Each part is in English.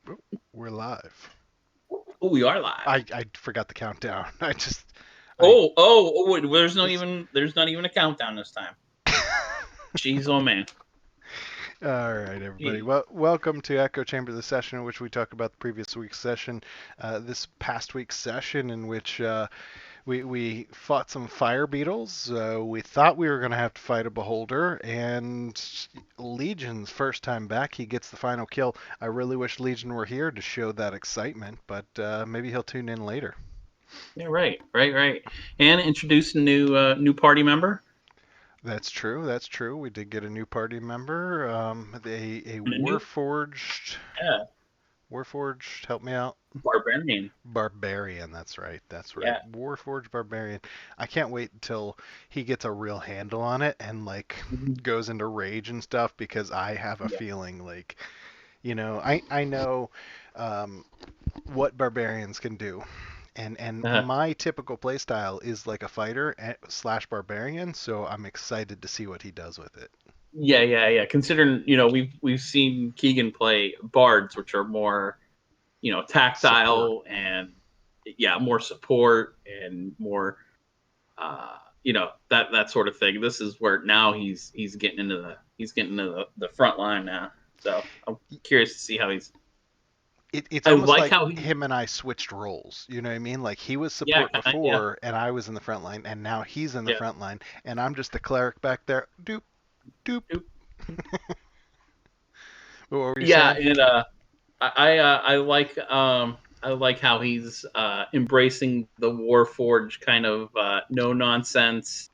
Oh, we're live. Oh, we are live. I forgot the countdown. I Wait, it's there's not even a countdown this time. Jeez, oh man. all right, everybody. Jeez. Well, welcome to Echo Chamber, the session in which we talk about the previous week's session. This past week's session, in which we fought some fire beetles. We thought we were going to have to fight a beholder, and Legion's first time back, he gets the final kill. I really wish Legion were here to show that excitement, but maybe he'll tune in later. Yeah, right. And introduce a new party member. That's true. That's true. We did get a new party member. A And a new yeah, Warforged. Help me out. barbarian. Barbarian. That's right. That's right. Yeah. Warforged Barbarian. I can't wait until he gets a real handle on it and like Mhm. goes into rage and stuff because I have a Yeah. feeling like I know um, what barbarians can do. And Uh, my typical playstyle is like a fighter slash barbarian, so I'm excited to see what he does with it. yeah. Considering, we've seen Keegan play bards, which are more, Support. tactile and yeah, more support and more that sort of thing. This is where now he's getting into the front line now. So I'm curious to see how he's. It's I almost like like how he. him and I switched roles. You know what I mean? Like he was Yeah, support yeah, before, and I was in the front line, and now he's in the yeah. front line, and I'm just the cleric back there. Doop doop. What were you Yeah, saying? and I like how he's embracing the Warforge kind of no nonsense,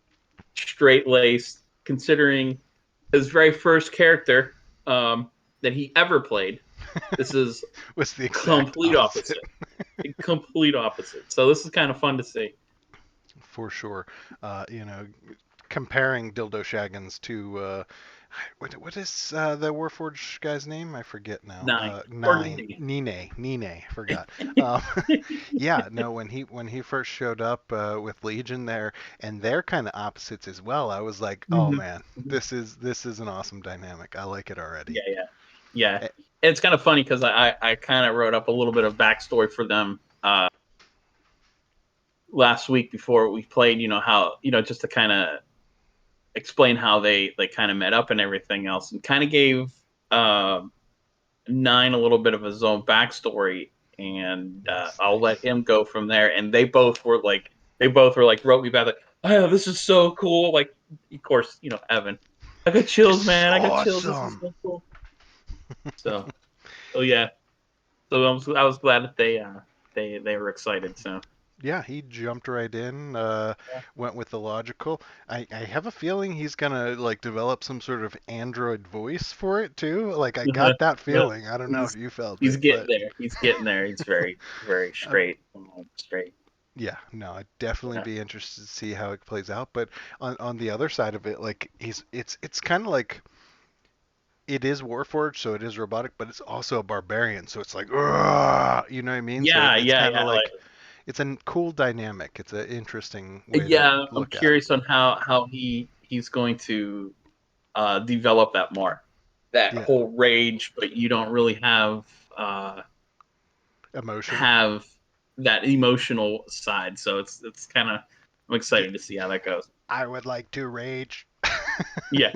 straight laced. Considering his very first character that he ever played, this is Was the exact complete opposite. opposite. Complete opposite. So this is kind of fun to see. For sure. Comparing Dildo Shaggins to what is the Warforged guy's name? I forget now. Nine or Nine Nine. I forgot. Yeah, no. When he first showed up with Legion there, and they're kind of opposites as well. I was like, oh Mhm. man, Mhm. this is an awesome dynamic. I like it already. Yeah. Eh, It's kind of funny because I kind of wrote up a little bit of backstory for them last week before we played. How just to kind of explain how they kind of met up and everything else, and kind of gave uh, Nine a little bit of his own backstory, and nice, I'll let nice. him go from there. And they both were like wrote me back like, oh, this is so cool. Like, of course, Evan. I got chills, This is man. I got chills. This is awesome. so cool. So, oh yeah. So I was glad that they were excited. So Yeah, he jumped right in, went with the logical. I have a feeling he's gonna like develop some sort of android voice for it too. Like I yeah, got that yeah. feeling. I don't know if he's you felt he's it, getting but there. He's getting there. He's very very uh, straight. yeah, no, I'd definitely Yeah. be interested to see how it plays out. But on the other side of it, like it's kind of like it is Warforged, so it is robotic, but it's also a barbarian, so it's like, "Ugh," you know what I mean? So Yeah, it's yeah, kind yeah. of Like, like it's a cool dynamic. It's an interesting way to yeah, I'm look at it. curious on how he's going to develop that more. That Yeah, whole rage, but you don't really uh, emotion. have that emotional side. So it's kind of I'm Yeah, excited to see how that goes. I would like to rage. Yeah,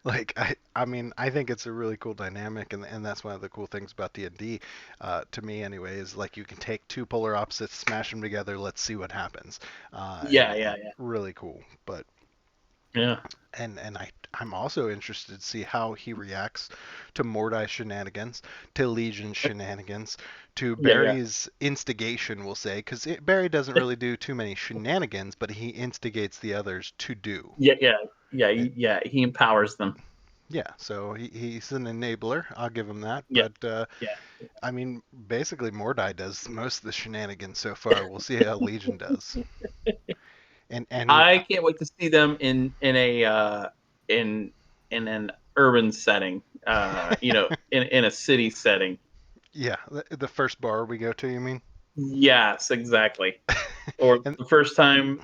Like I mean I think it's a really cool dynamic, and that's one of the cool things about D&D, to me anyway, is like you can take two polar opposites, smash them together, let's see what happens, and yeah. really cool. But Yeah. I'm also interested to see how he reacts to Mordai shenanigans, to Legion shenanigans, to Yeah. Barry's instigation, we'll say, because Barry doesn't really do too many shenanigans, but he instigates the others to do. Yeah. He empowers them. Yeah, so he's an enabler. I'll give him that. Yeah, But yeah. I mean, basically, Mordai does most of the shenanigans so far. We'll see how Legion does. And I can't wait to see them in in an urban setting. In a city setting. yeah, the first bar we go to, you mean? Yes, exactly. Or And the first time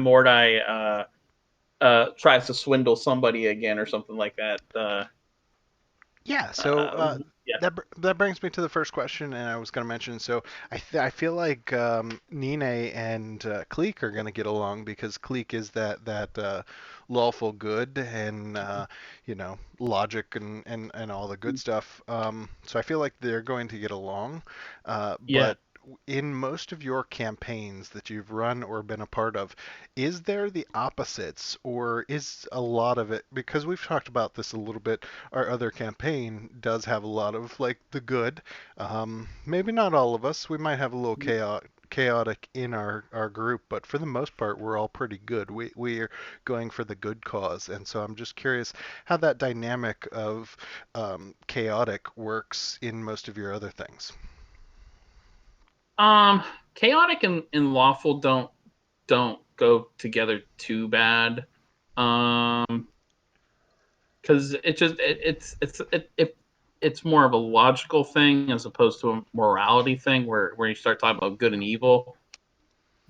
Mordai tries to swindle somebody again or something like that. yeah, so Yeah, that brings me to the first question, and I was going to mention. So I feel like Nine and Cleek are going to get along because Cleek is that lawful good and logic and all the good stuff. So I feel like they're going to get along. yeah. But in most of your campaigns that you've run or been a part of, is there the opposites, or is a lot of it, because we've talked about this a little bit, our other campaign does have a lot of like the good. Maybe not all of us. We might have a little chaotic in our group, but for the most part, we're all pretty good. We're going for the good cause, and so I'm just curious how that dynamic of chaotic works in most of your other things. Um, chaotic and lawful don't go together too bad. Um, because it's more of a logical thing as opposed to a morality thing where you start talking about good and evil.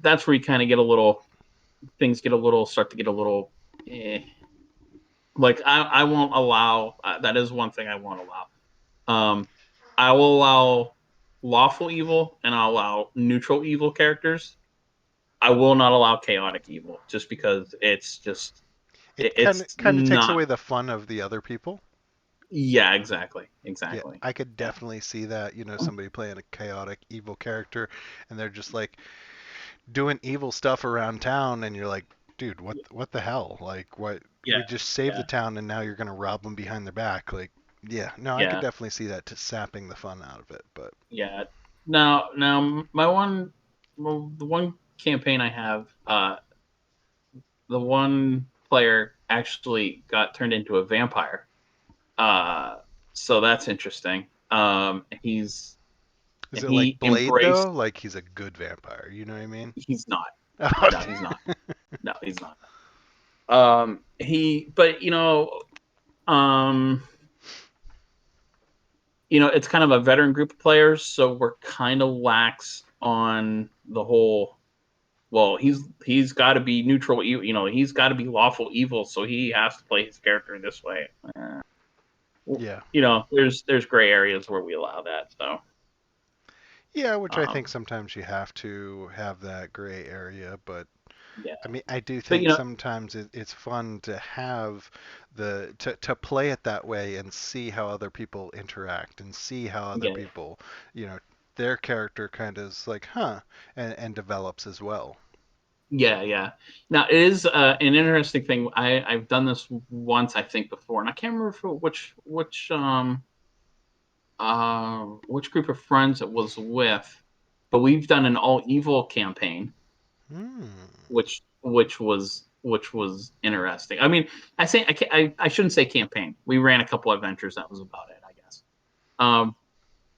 That's where you kind of get a little things get a little start to get a little like I won't allow that is one thing I won't allow. Um, I will allow lawful evil and I'll allow neutral evil characters. I will not allow chaotic evil just because It kind of it's kind of takes not. away the fun of the other people. Yeah, exactly, Yeah, exactly. I could Yeah, definitely see that, somebody playing a chaotic evil character and they're just like doing evil stuff around town and you're like, dude, what the hell? Like what yeah, we just saved the yeah, town and now you're going to rob them behind their back. Like, yeah, no, I could yeah, definitely see that to sapping the fun out of it, but yeah. Now, my one, well, the one campaign I have, the one player actually got turned into a vampire. Uh, so that's interesting. He's is and it like he Blade embraced. though? Like he's a good vampire, you know what I mean? He's not. No, he's not. Okay. No, he's not. But um, it's kind of a veteran group of players, so we're kind of lax on the whole. Well, he's got to be neutral, he's got to be lawful evil, so he has to play his character this way. Yeah. There's gray areas where we allow that. So, Yeah, which I um, think sometimes you have to have that gray area, but yeah, I mean, I do but think sometimes it's fun to have to play it that way and see how other people interact and see how other yeah, people, you know, their character kind of is like, huh, and develops as well. yeah, yeah. Now it is an interesting thing. I've done this once, I think, before, and I can't remember which group of friends it was with, but we've done an all evil campaign, Hmm. which was interesting. I mean, I shouldn't say campaign. We ran a couple adventures. That was about it, I guess. Um,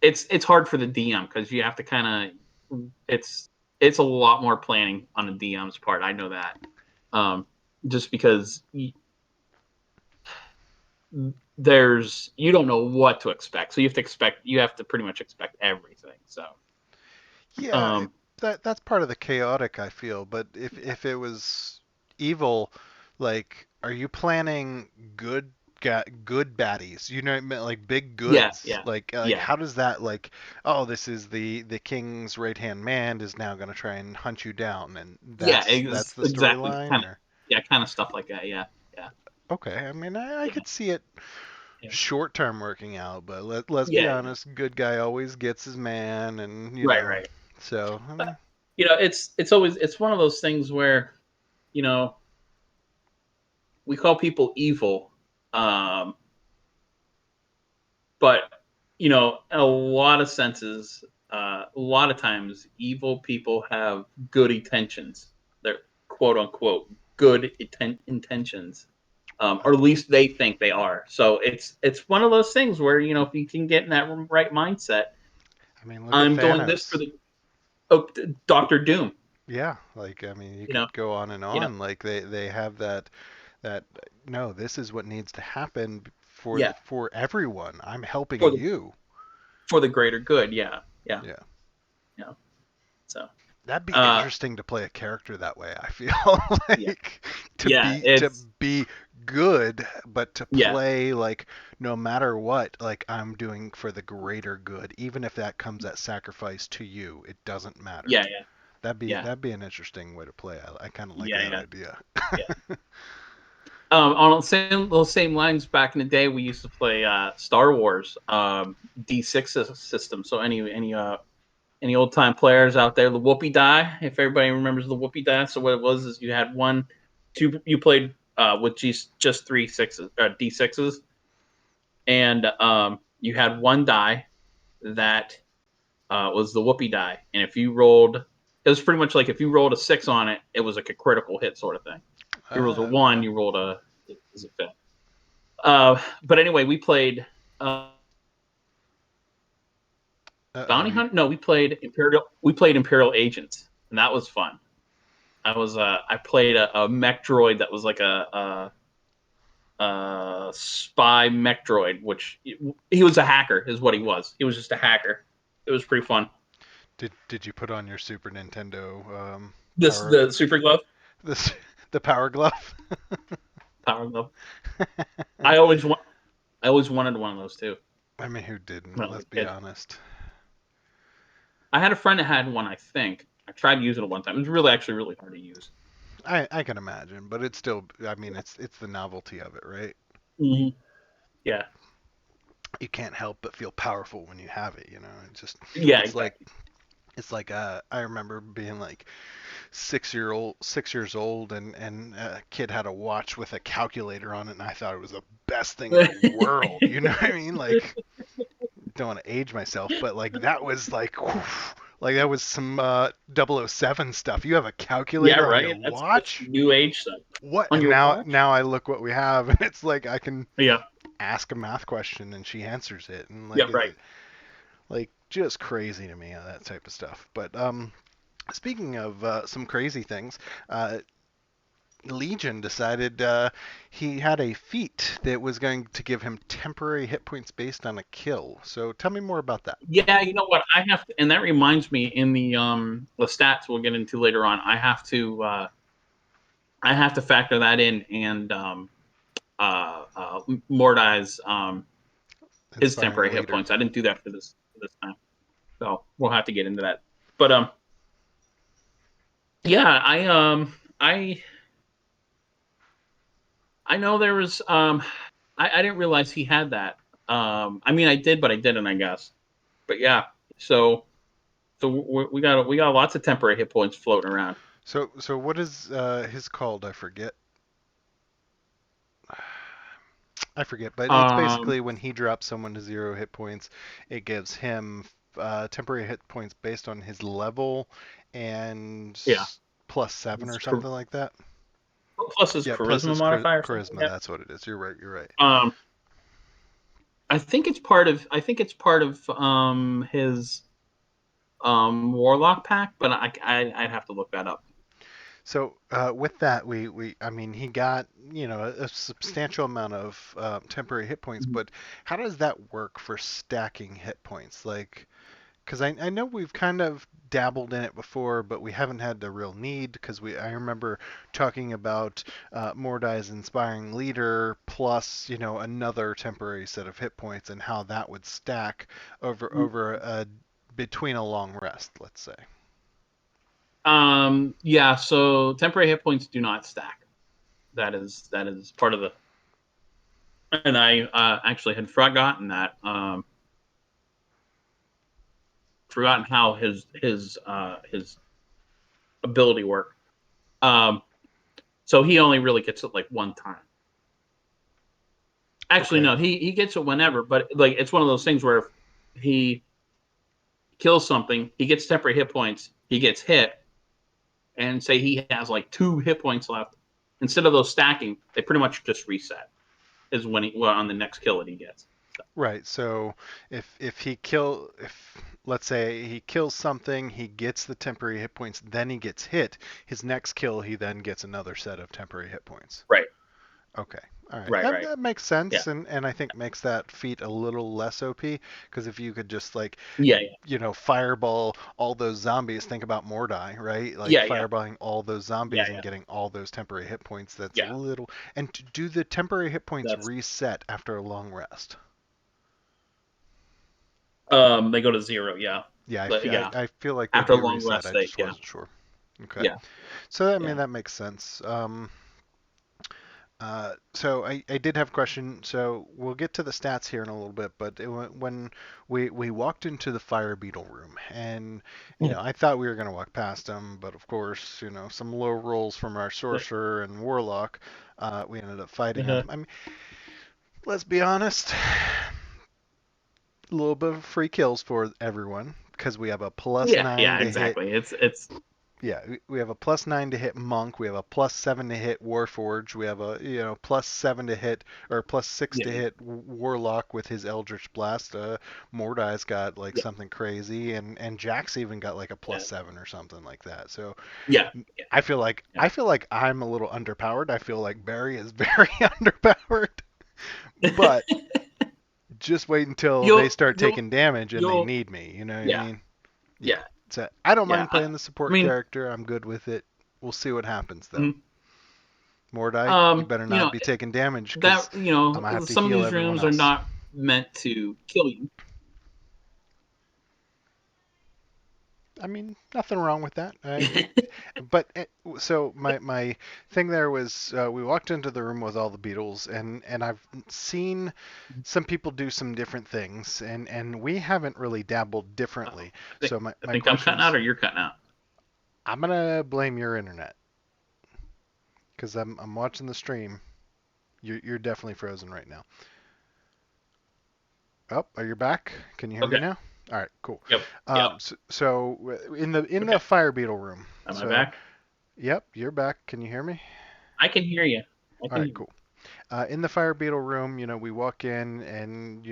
it's hard for the DM because you have to kind of it's a lot more planning on the DM's part. I know that. Just because you don't know what to expect, so you have to pretty much expect everything. So, Yeah, um, that's part of the chaotic I feel, but if it was evil, like, are you planning good good baddies? You know what I mean? Like big yeah, goods. yeah, Like yeah, how does that like, oh, this is the king's right-hand man is now going to try and hunt you down, and yeah. that's the Exactly. storyline Kind of, or yeah, kind of stuff like that. Yeah, yeah, okay. I mean, I yeah, could see it yeah, short term working out, but let's be yeah. honest, good guy always gets his man and Right, right. so It's one of those things where you know we call people evil, um, but in a lot of senses, a lot of times, evil people have good intentions. They're quote unquote good intentions, or at least they think they are. So it's one of those things where if you can get in that right mindset, I mean, look at I'm doing this for Thanos. the Doctor Doom. Yeah, like I mean, you You know, could go on and you know, on. Like they have that no, this is what needs to happen yeah, for everyone. I'm helping for the you. greater good. Yeah, yeah, Yeah. yeah. So, That'd be uh, interesting to play a character that way, I feel yeah, like yeah. to It's be good, but to Yeah, play like no matter what, like I'm doing for the greater good, even if that comes at sacrifice to you, it doesn't matter. yeah, yeah, yeah, That'd be an interesting way to play. I kind of like yeah, that yeah, idea. yeah. On those same lines, back in the day, we used to play Star Wars D6 system. So any old time players out there, the whoopie die, if everybody remembers the whoopie die. So what it was is you had one, two, you played with just three sixes, D6s, and you had one die that was the whoopie die. And if you rolled, it was pretty much like if you rolled a six on it, it was like a critical hit sort of thing. If you rolled a one, Okay. you rolled a, it was a fit. But anyway, we played Uh-oh, Bounty you Hunt. No, we played Imperial. We played Imperial Agents, and that was fun. I played a mech droid that was like a spy mech droid, which he was a hacker, is what he was. He was just a hacker. It was pretty fun. did you put on your Super Nintendo This power the Super Glove, this the power glove? Power Glove. I always want. I always wanted one of those too. I mean, who didn't? When I was Let's a be kid. honest. I had a friend that had one. I think I tried using it one time. It was really actually really hard to use. I can imagine, but it's still. I mean, it's the novelty of it, right? Mm-hmm. Yeah. You can't help but feel powerful when you have it. You know, it's just Yeah. it's like Exactly. I remember being like 6 years old, and a kid had a watch with a calculator on it, and I thought it was the best thing in the world. You know what I mean? Like, don't want to age myself, but like that was like, whew, like that was some 007 stuff. You have a Yeah. calculator on your Right. That's watch? new age stuff What? on And your watch. now I look what we have, and it's like I can Yeah. ask a math question and she answers it, and Yeah. like Right. like just crazy to me that type of stuff. But speaking of some crazy things, uh, Legion decided he had a feat that was going to give him temporary hit points based on a kill. So tell me more about that. Yeah. You know what? I have to, and that reminds me in the stats we'll get into later on. I have to factor that in and Mordai's his Inspiring temporary hit leader. points. I didn't do that for this time, so we'll have to get into that. But yeah, I know there was I didn't realize he had that. I mean I did, but I didn't, I guess. But yeah, so we got lots of temporary hit points floating around. So what is his called? I forget. I forget, but it's Um, basically when he drops someone to 0 hit points, it gives him temporary hit points based on his level and yeah, +7 or his, something like that. plus his Yeah, plus charisma his modifier or something charisma. like That's what it is. You're right. You're right. that. I think it's part of his warlock pack, but I'd have to look that up. So with that, we I mean he got a substantial amount of temporary hit points, Mhm. but how does that work for stacking hit points? Like, because I know we've kind of dabbled in it before, but we haven't had the real need. Because I remember talking about Mordai's inspiring leader plus another temporary set of hit points and how that would stack over between a long rest, let's say. Yeah, so temporary hit points do not stack. That is part of the, and I actually had forgotten that. Forgotten how his ability worked. Um, so he only really gets it like one time. Actually, Okay. no, he gets it whenever, but like it's one of those things where if he kills something, he gets temporary hit points, he gets hit, and say he has like 2 hit points left. Instead of those stacking, they pretty much just reset. Is when he well on the next kill that he gets. So, Right. So if let's say he kills something, he gets the temporary hit points, then he gets hit. His next kill, he then gets another set of temporary hit points. right. Okay. All right, Right, that right. that makes Yeah. sense, and I think makes that feat a little less OP because if you could just like Yeah, yeah. fireball all those zombies. Think about Mordai, right? Like Yeah, yeah. fireballing all those Yeah, zombies and yeah. getting all those temporary hit points. That's a Yeah. little. And do the temporary hit points That's reset after a long rest? they go to 0, yeah. Yeah, But yeah. I feel like they After a do long reset. rest I state, just yeah. wasn't sure. Okay, Yeah. so I mean Yeah. that makes sense. So I did have a question. So we'll get to the stats here in a little bit, but when we walked into the fire beetle room, and I thought we were gonna walk past them, but of course, some low rolls from our sorcerer and warlock, we ended up fighting Uh-huh. them. I mean, let's be honest, a little bit of free kills for everyone because we have a plus Yeah, nine yeah, to hit. exactly. It's Yeah, we have a plus 9 to hit Monk. We have a plus 7 to hit Warforge. We have a plus 7 to hit or plus 6 yeah, to hit Warlock with his Eldritch Blast. Mordai's got like yeah, something crazy, and Jack's even got like a plus yeah, 7 or something like that. So yeah, yeah, yeah. I feel like I'm a little underpowered. I feel like Barry is very underpowered. But just wait until they You'll start you'll taking damage and they you'll need me. You know what I yeah, mean? Yeah. yeah, So I don't yeah. mind I, playing the I support mean, character. I'm good with it. We'll see what happens though. mm, Mordai, you better you not know be taking damage because that I'm gonna have to some of heal these everyone rooms are else. not meant to kill you. I mean, nothing wrong with that. But so my thing there was we walked into the room with all the beetles, and I've seen some people do some different things, and we haven't really dabbled Uh-oh. differently. I think So my I my think I'm cutting out questions, or you're cutting out. I'm gonna blame your internet because I'm watching the stream. You're definitely frozen right now. Oh, are you back? Can you hear me Okay. now? All right, cool. Yep. Yep. In the Okay. fire beetle room. Am I So back? yep, you're back. Can you hear me? I can hear you. I All can right, hear you. cool. In the fire beetle room, we walk in and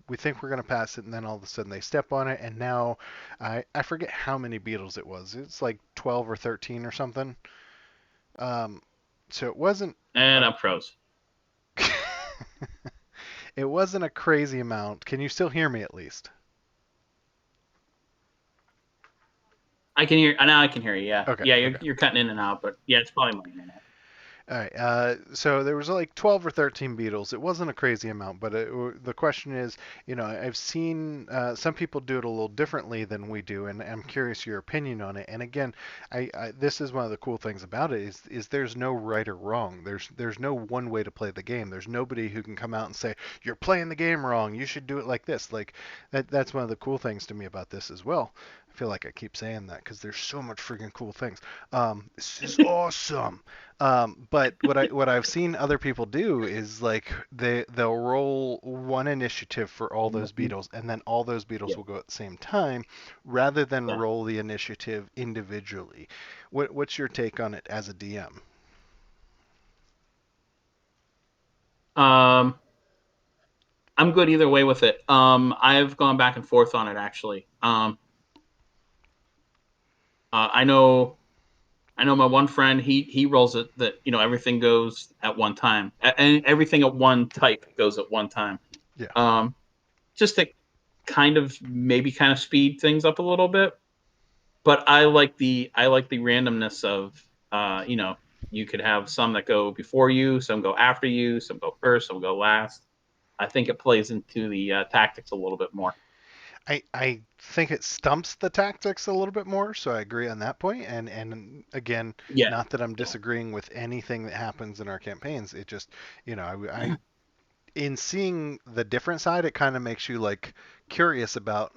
we think we're gonna pass it, and then all of a sudden they step on it, and now I forget how many beetles it was. It's like 12 or 13 or something. Um, so it wasn't And a I'm froze. it wasn't a crazy amount. Can you still hear me at least? I can hear now. I can hear you. Yeah. Okay, Yeah. You're okay. you're cutting in and out, but yeah, it's probably my internet. All right. So there was like 12 or 13 beetles. It wasn't a crazy amount, but the question is, I've seen some people do it a little differently than we do, and I'm curious your opinion on it. And again, this is one of the cool things about it is there's no right or wrong. There's no one way to play the game. There's nobody who can come out and say you're playing the game wrong. You should do it like this. Like that's one of the cool things to me about this as well. I feel like I keep saying that because there's so much freaking cool things. This is awesome. But what I've seen other people do is like they'll roll one initiative for all those beetles, and then all those beetles Yeah. will go at the same time, rather than Yeah. roll the initiative individually. What's your take on it as a DM? Um, I'm good either way with it. I've gone back and forth on it actually. I know my one friend. He rolls it that everything goes at one time, and everything at one type goes at one time. Yeah. Um, just to kind of speed things up a little bit. But I like the randomness of you could have some that go before you, some go after you, some go first, some go last. I think it plays into the tactics a little bit more. I think it stumps the tactics a little bit more, so I agree on that point. And again, Yeah, not that I'm yeah. disagreeing with anything that happens in our campaigns. It just, I in seeing the different side, it kind of makes you like curious about,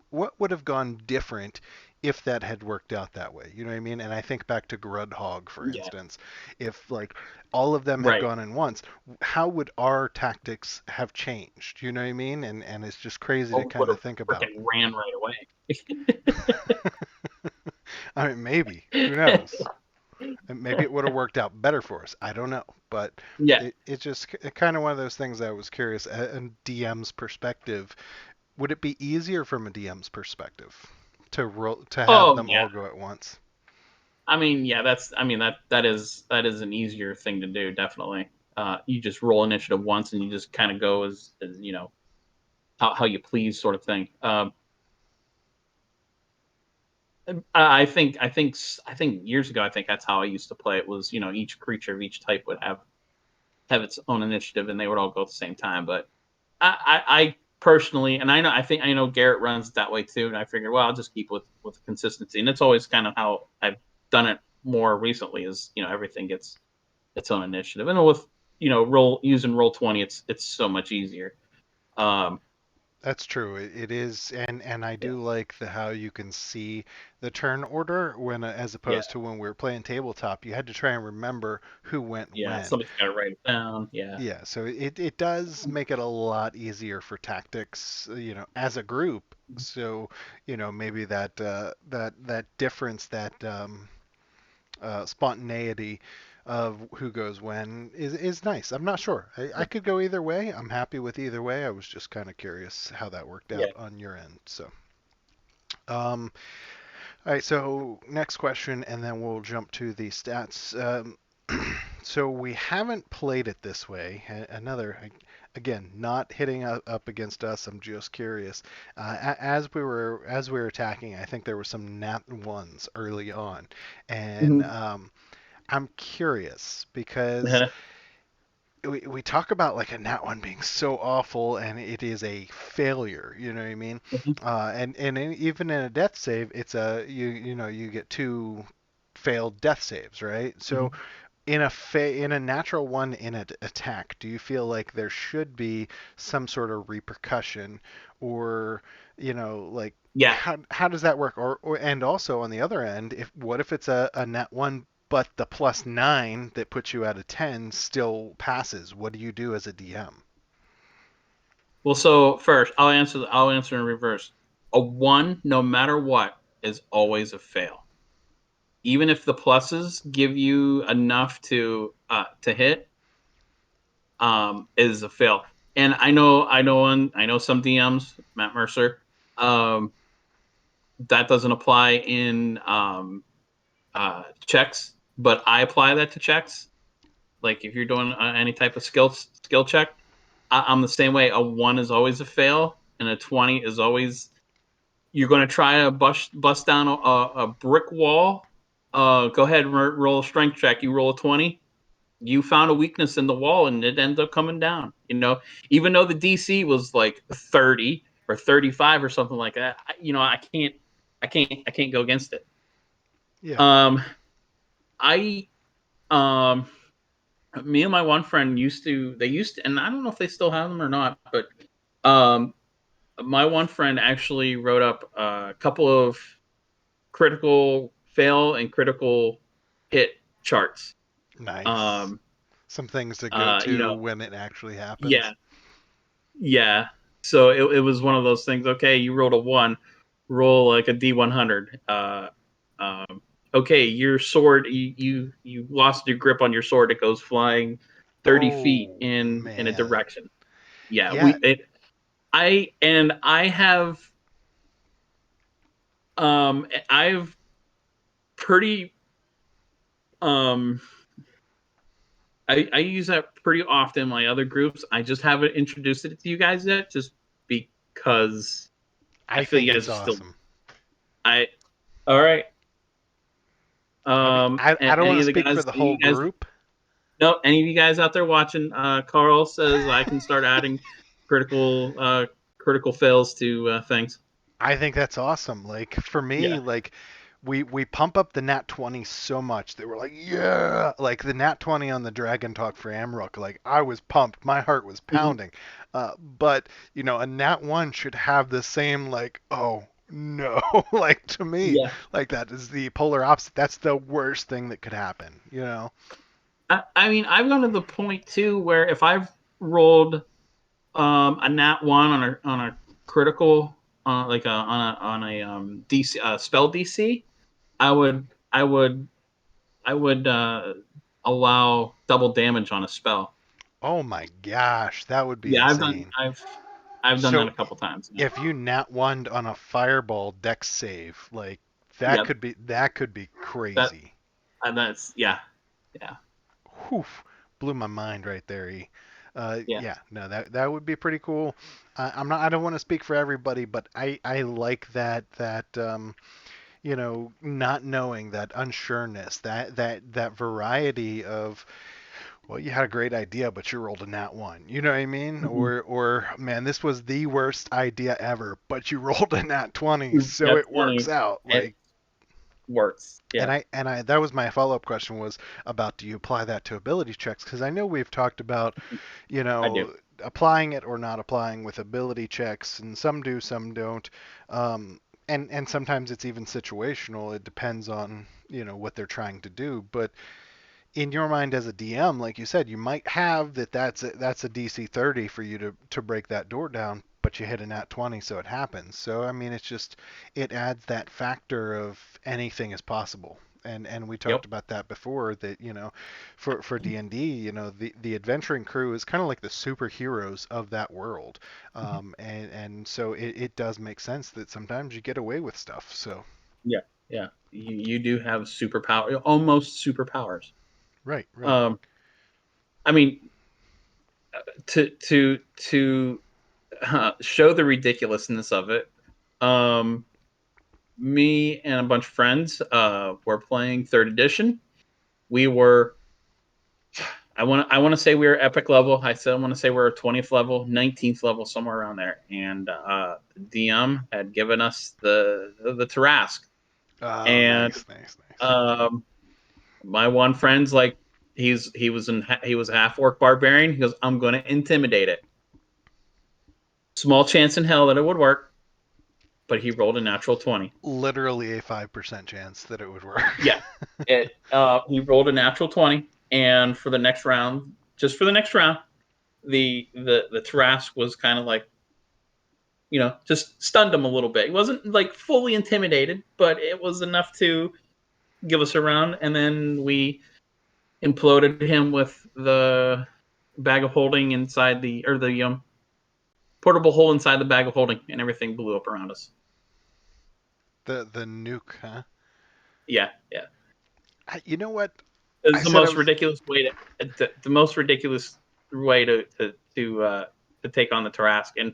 what would have gone different if that had worked out that way? You know what I mean? And I think back to Grudhog, for Yeah. instance. If like all of them had Right. gone in once, how would our tactics have changed? You know what I mean? And it's just crazy to Or kind would of have think about. freaking ran right away. I mean, maybe. Who knows? And maybe it would have worked out better for us. I don't know, but Yeah. it's just kind of one of those things I was curious. A DM's perspective, would it be easier from a DM's perspective to have Oh them yeah. all go at once? I mean, yeah. That is an easier thing to do, definitely. you just roll initiative once and you just kind of go as how you please, sort of thing. I think years ago, I think that's how I used to play it. Was each creature of each type would have its own initiative, and they would all go at the same time. But I personally, and I know Garrett runs it that way too, and I figured, well, I'll just keep with consistency, and that's always kind of how I've done it more recently. Is everything gets its own initiative, and with roll 20, it's so much easier. Um, That's true. It is, and I yeah, do like the how you can see the turn order when, as yeah, opposed to when we were playing tabletop, you had to try and remember who went yeah. when. Somebody's got to write it down. Yeah. Yeah, so it does make it a lot easier for tactics, as a group. So, maybe that difference, that spontaneity of who goes when is nice. I'm not sure. I could go either way. I'm happy with either way. I was just kind of curious how that worked Yeah. out on your end. So, um, all right. So next question, and then we'll jump to the stats. So we haven't played it this way. Another, again, not hitting up against us. I'm just curious. As we were attacking, I think there were some nat ones early on, and Mhm. I'm curious because we talk about like a nat one being so awful and it is a failure. You know what I mean? Even in a death save, it's you get two failed death saves, right? So Mhm. in a natural one in an attack, do you feel like there should be some sort of repercussion, or like Yeah. how does that work? Or and also on the other end, if what if it's a nat one but the +9 that puts you at a 10 still passes? What do you do as a DM? Well, so first, I'll answer in reverse. A one, no matter what, is always a fail. Even if the pluses give you enough to hit, is a fail. And I know some DMs, Matt Mercer, um, that doesn't apply in checks, but I apply that to checks. Like if you're doing any type of skill check, I'm the same way. A one is always a fail, and a 20 is always you're going to try to bust down a brick wall. Go ahead and roll a strength check. You roll a 20. You found a weakness in the wall, and it ends up coming down. Even though the DC was like 30 or 35 or something like that, I can't go against it. Yeah. Um, I um, Me and my one friend they used to, and I don't know if they still have them or not, but um, my one friend actually wrote up a couple of critical fail and critical hit charts. Nice. Um, Some things to go you to know, when it actually yeah, happens. yeah. So it was one of those things. Okay, you rolled a one, roll like a D100. Okay, your sword, you lost your grip on your sword. It goes flying 30 feet Oh in a man. direction. Yeah, Yeah. I have I've pretty um I use that pretty often in my other groups. I just haven't introduced it to you guys yet, just because I I feel think you guys it's are still. awesome. I All right. I mean, I don't want Any to of the speak for guys, the whole group. no, any of you guys out there watching? Carl says I can start adding critical critical fails to things. I think that's awesome. Like for Yeah. me, like we pump up the nat 20 so much that we're like, yeah, like the nat 20 on the Dragon Talk for Amrook, like I was pumped, my heart was Mhm. pounding. But a nat 1 should have the same, like, oh no, like to me, Yeah. like that is the polar opposite. That's the worst thing that could happen. I mean, I've gone to the point too where if I've rolled a nat one on a critical like on a DC spell DC, I would allow double damage on a spell. Oh my gosh, that would be Yeah, I've done insane. I've done that So a couple times. Yeah. if you nat one on a fireball dex save, like that Yep. could be That crazy. that's yeah. Yeah. Whew. blew my mind right there. Yeah. Yeah, no, that would be pretty cool. I don't want to speak for everybody, but I like that, not knowing, that unsureness, that variety of, well, you had a great idea, but you rolled a nat one. You know what I mean? Mhm. Or man, this was the worst idea ever, but you rolled a nat 20, so That's it works funny. out. It Like, works. and Yeah, I that was my follow-up question, was about, do you apply that to ability checks? Because I know we've talked about, you I do. know, applying it or not applying with ability checks, and some do, some don't. And sometimes it's even situational. It depends on, what they're trying to do. But in your mind as a DM, like you said, you might have that's a DC 30 for you to break that door down, but you hit a nat 20, so it happens. So I mean, it adds that factor of anything is possible. And we Yep. talked about that before, that for D&D, the adventuring crew is kind of like the superheroes of that world. And so it does make sense that sometimes you get away with stuff. So Yeah, yeah. You do have superpower, almost superpowers. right, right. Um, I mean, to show the ridiculousness of it, um, me and a bunch of friends were playing third edition. We were I want to say we were epic level. I said I want to say we are 20th level, 19th level, somewhere around there. And DM had given us the Tarask, Oh, and nice, nice, nice. um, my one friend's like he was a half orc barbarian. He goes, I'm going to intimidate it. Small chance in hell that it would work, but he rolled a natural 20. Literally a 5% chance that it would work. Yeah, it he rolled a natural 20, and for the next round, just for the next round, the Tarask was kind of like, just stunned him a little bit. He wasn't like fully intimidated, but it was enough to give us a round. And then we imploded him with the bag of holding inside the portable hole inside the bag of holding, and everything blew up around us. The nuke, huh? Yeah, yeah. You know what? It I was the said I most was ridiculous way the most ridiculous way to take on the Tarask. And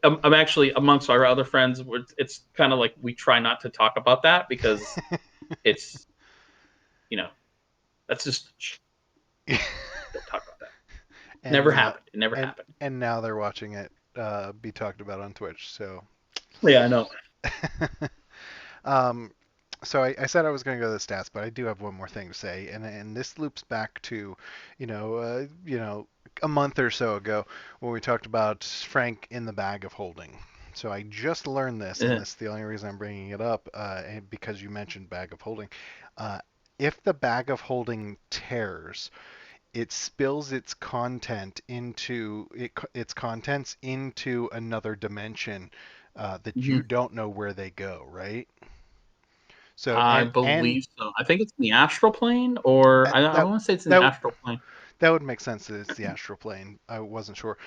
I'm actually amongst our other friends. It's kind of like we try not to talk about that because it's you know that's just don't talk about that. and Never now happened. It never and happened. and now they're watching it be talked about on Twitch. So Yeah, I know. um so I said I was going to go to the stats, but I do have one more thing to say, and this loops back to, a month or so ago when we talked about Frank in the bag of holding. So I just learned this, and Yeah. this is the only reason I'm bringing it up, and because you mentioned bag of holding. Uh, if the bag of holding tears, it spills its contents into another dimension, that Hmm. you don't know where they go, right? So I and believe so. I think it's in the astral plane, or that I that want to say it's in the that astral plane. that would make sense that it's the astral plane. I wasn't sure.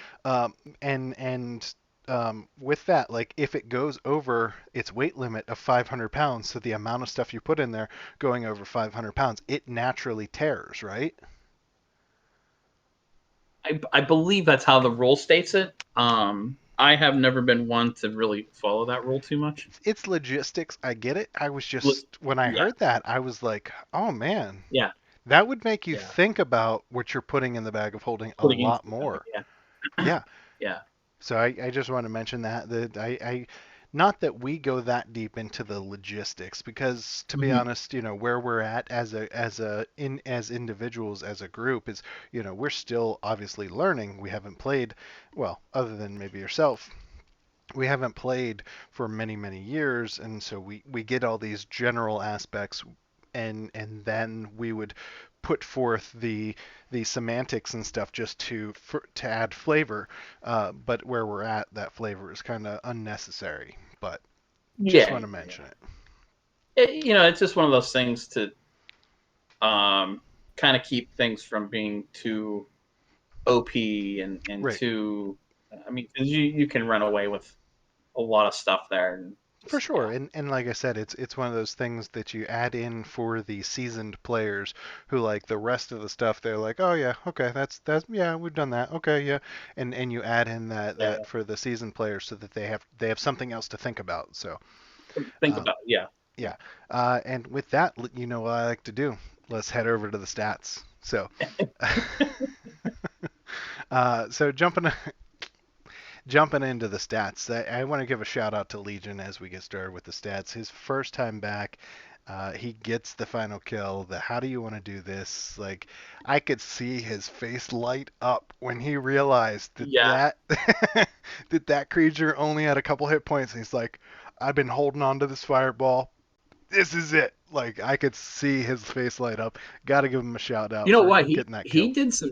With that, like, if it goes over its weight limit of 500 pounds, so the amount of stuff you put in there going over 500 pounds, it naturally tears, right? I believe that's how the rule states it. I have never been one to really follow that rule too much. It's logistics. I get it. I was just, when I Yeah, heard that, I was like, oh man, yeah, that would make you yeah. think about what you're putting in the bag of holding a Putting into lot the bag. more. Yeah, Yeah. yeah. So I just want to mention that not that we go that deep into the logistics, because to be Hmm. honest, where we're at as individuals, as a group, is, we're still obviously learning. We haven't played, well, other than maybe yourself, we haven't played for many, many years, and so we get all these general aspects, and then we would put forth the semantics and stuff just to add flavor. But where we're at, that flavor is kind of unnecessary. But just Yeah, want to yeah. mention it. It's just one of those things to kind of keep things from being too OP and Right. too. I mean, 'cause you can run away with a lot of stuff there. For Just sure, and like I said, it's one of those things that you add in for the seasoned players who like the rest of the stuff. They're like, oh yeah, okay, that's yeah, we've done that, okay, yeah, and you add in that yeah. for the seasoned players so that they have something else to think about. So Think um, about it. Yeah. yeah, and with that, you know what I like to do. Let's head over to the stats. So so jumping into the stats, I want to give a shout out to Legion as we get started with the stats. His first time back, he gets the final kill. The how do you want to do this? Like, I could see his face light up when he realized Yeah. that creature only had a couple hit points. And he's like, I've been holding on to this fireball. This is it. Like, I could see his face light up. Got to give him a shout You out know for what? getting that He kill. did some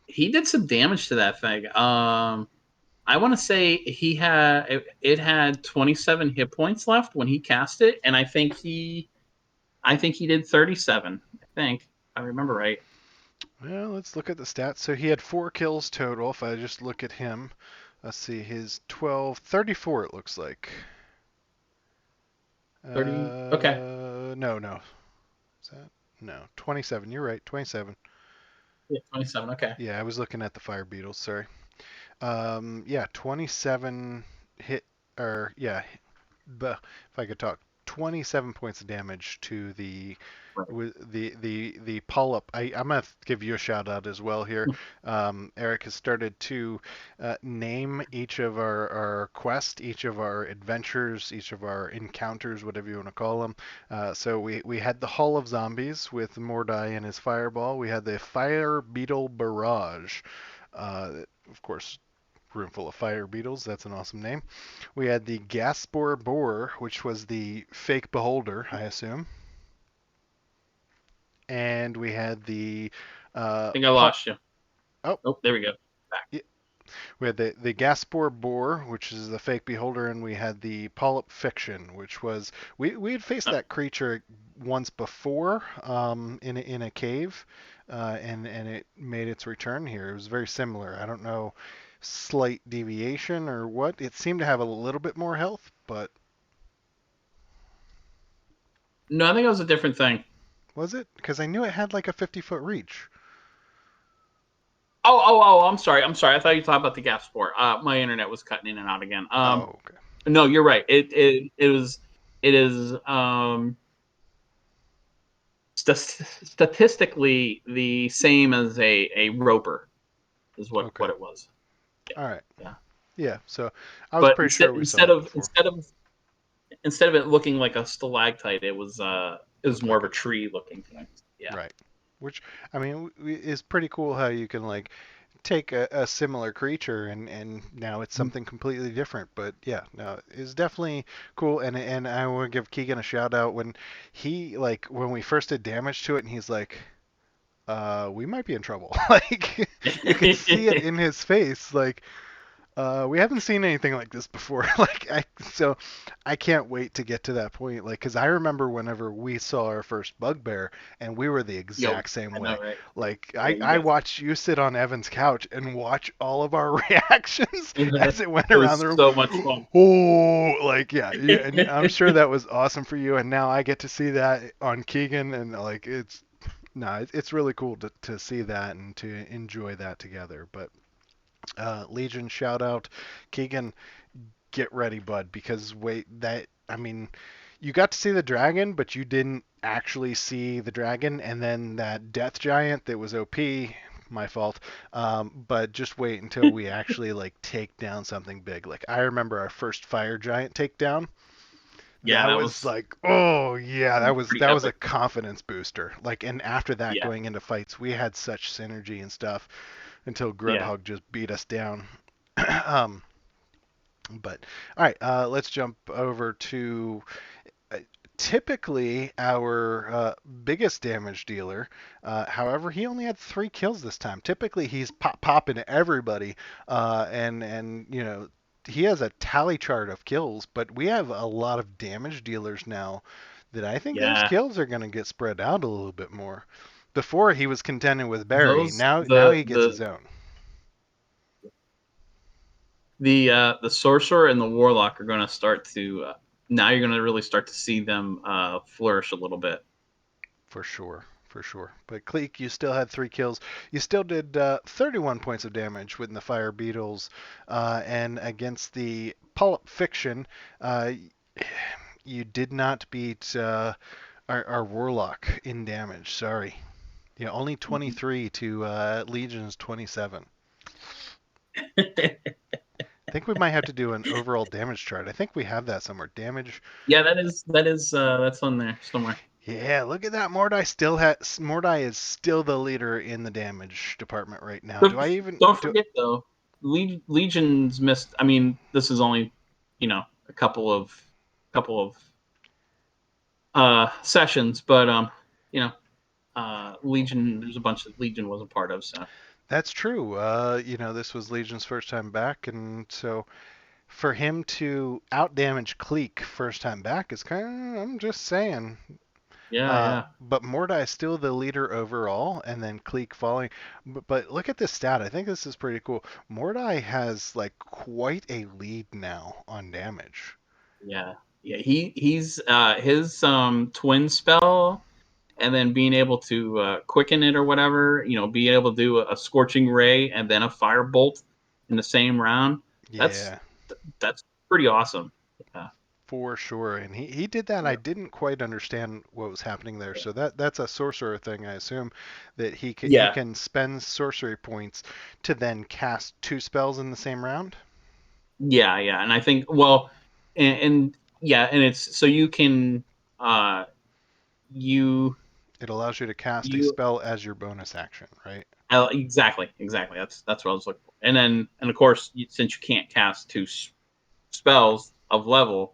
he did some damage to that thing. I want to say it had 27 hit points left when he cast it, and I think he did 37. I think I remember right. Well, let's look at the stats. So he had 4 kills total. If I just look at him, let's see, his 12, 34 it looks like. 30. Okay. No, no. Is that? No, 27. You're right, 27. Yeah, 27. Okay. Yeah, I was looking at the fire beetles, sorry. Yeah, 27 hit, or yeah, if I could talk, 27 points of damage to the Right. with the polyp. I'm gonna give you a shout out as well here. Eric has started to name each of our quests, each of our adventures, each of our encounters, whatever you want to call them. So we had the Hall of Zombies with Mordai and his fireball. We had the Fire Beetle Barrage. Of course, room full of fire beetles. That's an awesome name. We had the Gaspor Boar, which was the fake beholder, I assume. And we had the I think I lost you. oh, Oh, there we go. Back. yeah, we had the Gaspor Boar, which is the fake beholder, and we had the Polyp Fiction, which was we had faced that creature once before in a cave, and it made its return here. It was very similar. I don't know, slight deviation or what. It seemed to have a little bit more health, but No, I think it was a different thing. was it? Because I knew it had like a 50-foot reach. Oh! I'm sorry. I'm sorry. I thought you were talking about the gas sport. My internet was cutting in and out again. Oh, okay. No, you're right. It is statistically the same as a roper is Okay. what it was. Yeah, All right. yeah. Yeah. So I was But pretty sure we saw it before. instead of it looking like a stalactite, it was Looked more like of a a tree looking thing. Yeah. right. Which I mean is pretty cool how you can like take a similar creature and now it's something completely different. But yeah, no, it's definitely cool. And I want to give Keegan a shout out when he like when we first did damage to it and he's like, we might be in trouble. Like you could see it in his face. Like we haven't seen anything like this before. So I can't wait to get to that point. Like, because I remember whenever we saw our first bugbear, and we were the Yo, exact same I know, way. right? Like, Yeah, you I guys. watched you sit on Evan's couch and watch all of our reactions as it went It around was the room. so much fun. Oh, like yeah, and I'm sure that was awesome for you. And now I get to see that on Keegan, and like it's no, it's really cool to see that and to enjoy that together. But Legion shout out. Keegan, get ready, bud, because wait, that I mean, you got to see the dragon, but you didn't actually see the dragon, and then that death giant that was OP. My fault. But just wait until we actually like take down something big. Like I remember our first fire giant takedown. Yeah, That was like, oh yeah, pretty that was a epic. confidence booster. Like, and after that, Yeah, going into fights, we had such synergy and stuff until yeah. Grudhog just beat us down. um, but all right, let's jump over to uh, typically our biggest damage dealer. However, he only had 3 kills this time. Typically, he's popping everybody, and you know he has a tally chart of kills, but we have a lot of damage dealers now that I think those Yeah. kills are going to get spread out a little bit more. Before he was contending with Barry. Those Now he gets the his own. the sorcerer and the warlock are going to start to now you're going to really start to see them flourish a little bit. For sure, for sure. But Cleek, you still had 3 kills. You still did 31 points of damage with the Fire Beetles, and against the Pulp Fiction, uh, you did not beat our Warlock in damage. Sorry. Yeah, only 23 to Legion's 27. I think we might have to do an overall damage chart. I think we have that somewhere. Damage. Yeah, that's on there somewhere. Yeah, look at that. Mordai is still the leader in the damage department right now. Do But I even don't do? forget though, Legion's missed. I mean, this is only a couple of sessions, but Legion. There's a bunch that Legion wasn't part of. So That's true. This was Legion's first time back, and so for him to outdamage Cleek first time back is kind of, I'm just saying. yeah. But Mordai is still the leader overall, and then Cleek following. But look at this stat. I think this is pretty cool. Mordai has like quite a lead now on damage. Yeah, yeah. He's his twin spell, and then being able to quicken it or whatever. Being able to do a scorching ray and then a firebolt in the same round. That's Yeah, that's pretty awesome. Yeah, for sure. And he did that. I yeah, didn't quite understand what was happening there. So that's a sorcerer thing, I assume, that he yeah, can spend sorcery points to then cast 2 spells in the same round. yeah. And I think and yeah, and it's so you can uh you It allows you to cast a you spell as your bonus action, right? exactly. That's what I was looking for. And of course, since you can't cast two spells of level,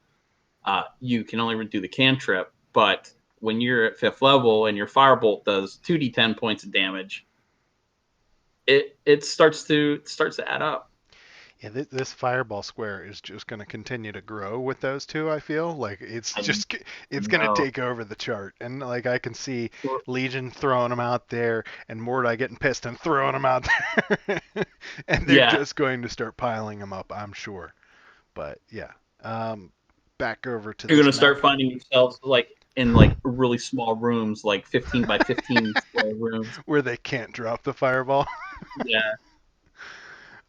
you can only do the cantrip. But when you're at 5th level and your firebolt does 2d10 points of damage, it starts to add up. Yeah, this fireball square is just going to continue to grow with those two. I feel like I it's going to know. take over the chart, and like I can see Legion throwing them out there, and Mordai getting pissed and throwing them out there, and they're Yeah, just going to start piling them up. I'm sure. But yeah, um, back over to you're this gonna map start finding yourselves like in like really small rooms, like 15 by 15 square rooms. where they can't drop the fireball. Yeah,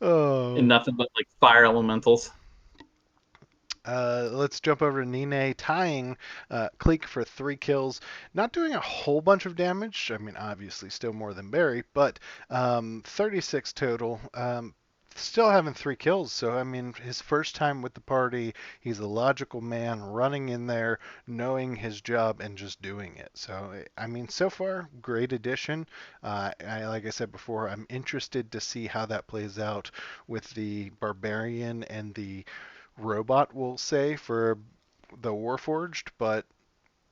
and Oh. nothing but like fire elementals. Let's jump over to Nine tying Cleek for 3 kills. Not doing a whole bunch of damage. I mean, obviously, still more than Barry, but 36 total. Still having 3 kills. So, I mean, his first time with the party, he's a logical man running in there, knowing his job, and just doing it. So, I mean, so far, great addition. Like I said before, I'm interested to see how that plays out with the Barbarian and the robot, we'll say, for the Warforged, but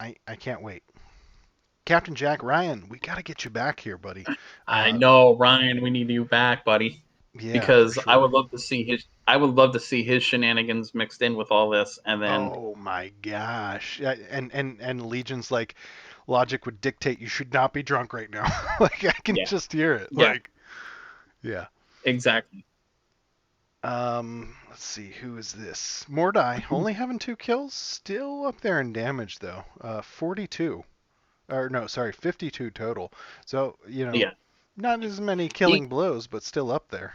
I can't wait. Captain Jack Ryan, we got to get you back here, buddy. I know, Ryan, we need you back, buddy, Yeah, for because sure. I would love to see his shenanigans mixed in with all this, and then Oh my gosh. Yeah, and Legion's like logic would dictate you should not be drunk right now. Like I can yeah, just hear it. yeah, Like yeah. exactly. Let's see, who is this? Mordai, only having 2 kills, still up there in damage though. 42. Or no, sorry, 52 total. So, Yeah, not as many he killing blows, but still up there.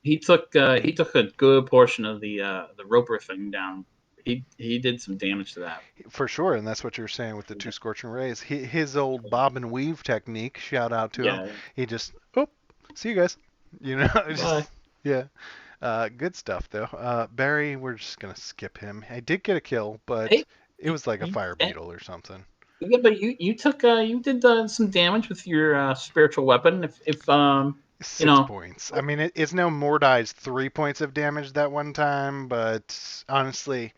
he took a good portion of the roper thing down. He did some damage to that. For sure, and that's what you're saying with the two scorching rays. His old bob and weave technique, shout out to him. Yeah. He just, oh, see you guys. Just, Bye. yeah. Good stuff, though. Barry, we're just going to skip him. I did get a kill, but Hey, it was like a you, fire beetle or something. yeah, but you did some damage with your spiritual weapon. If you Six know, points. I mean, it's no Mordai's 3 points of damage that one time, but honestly,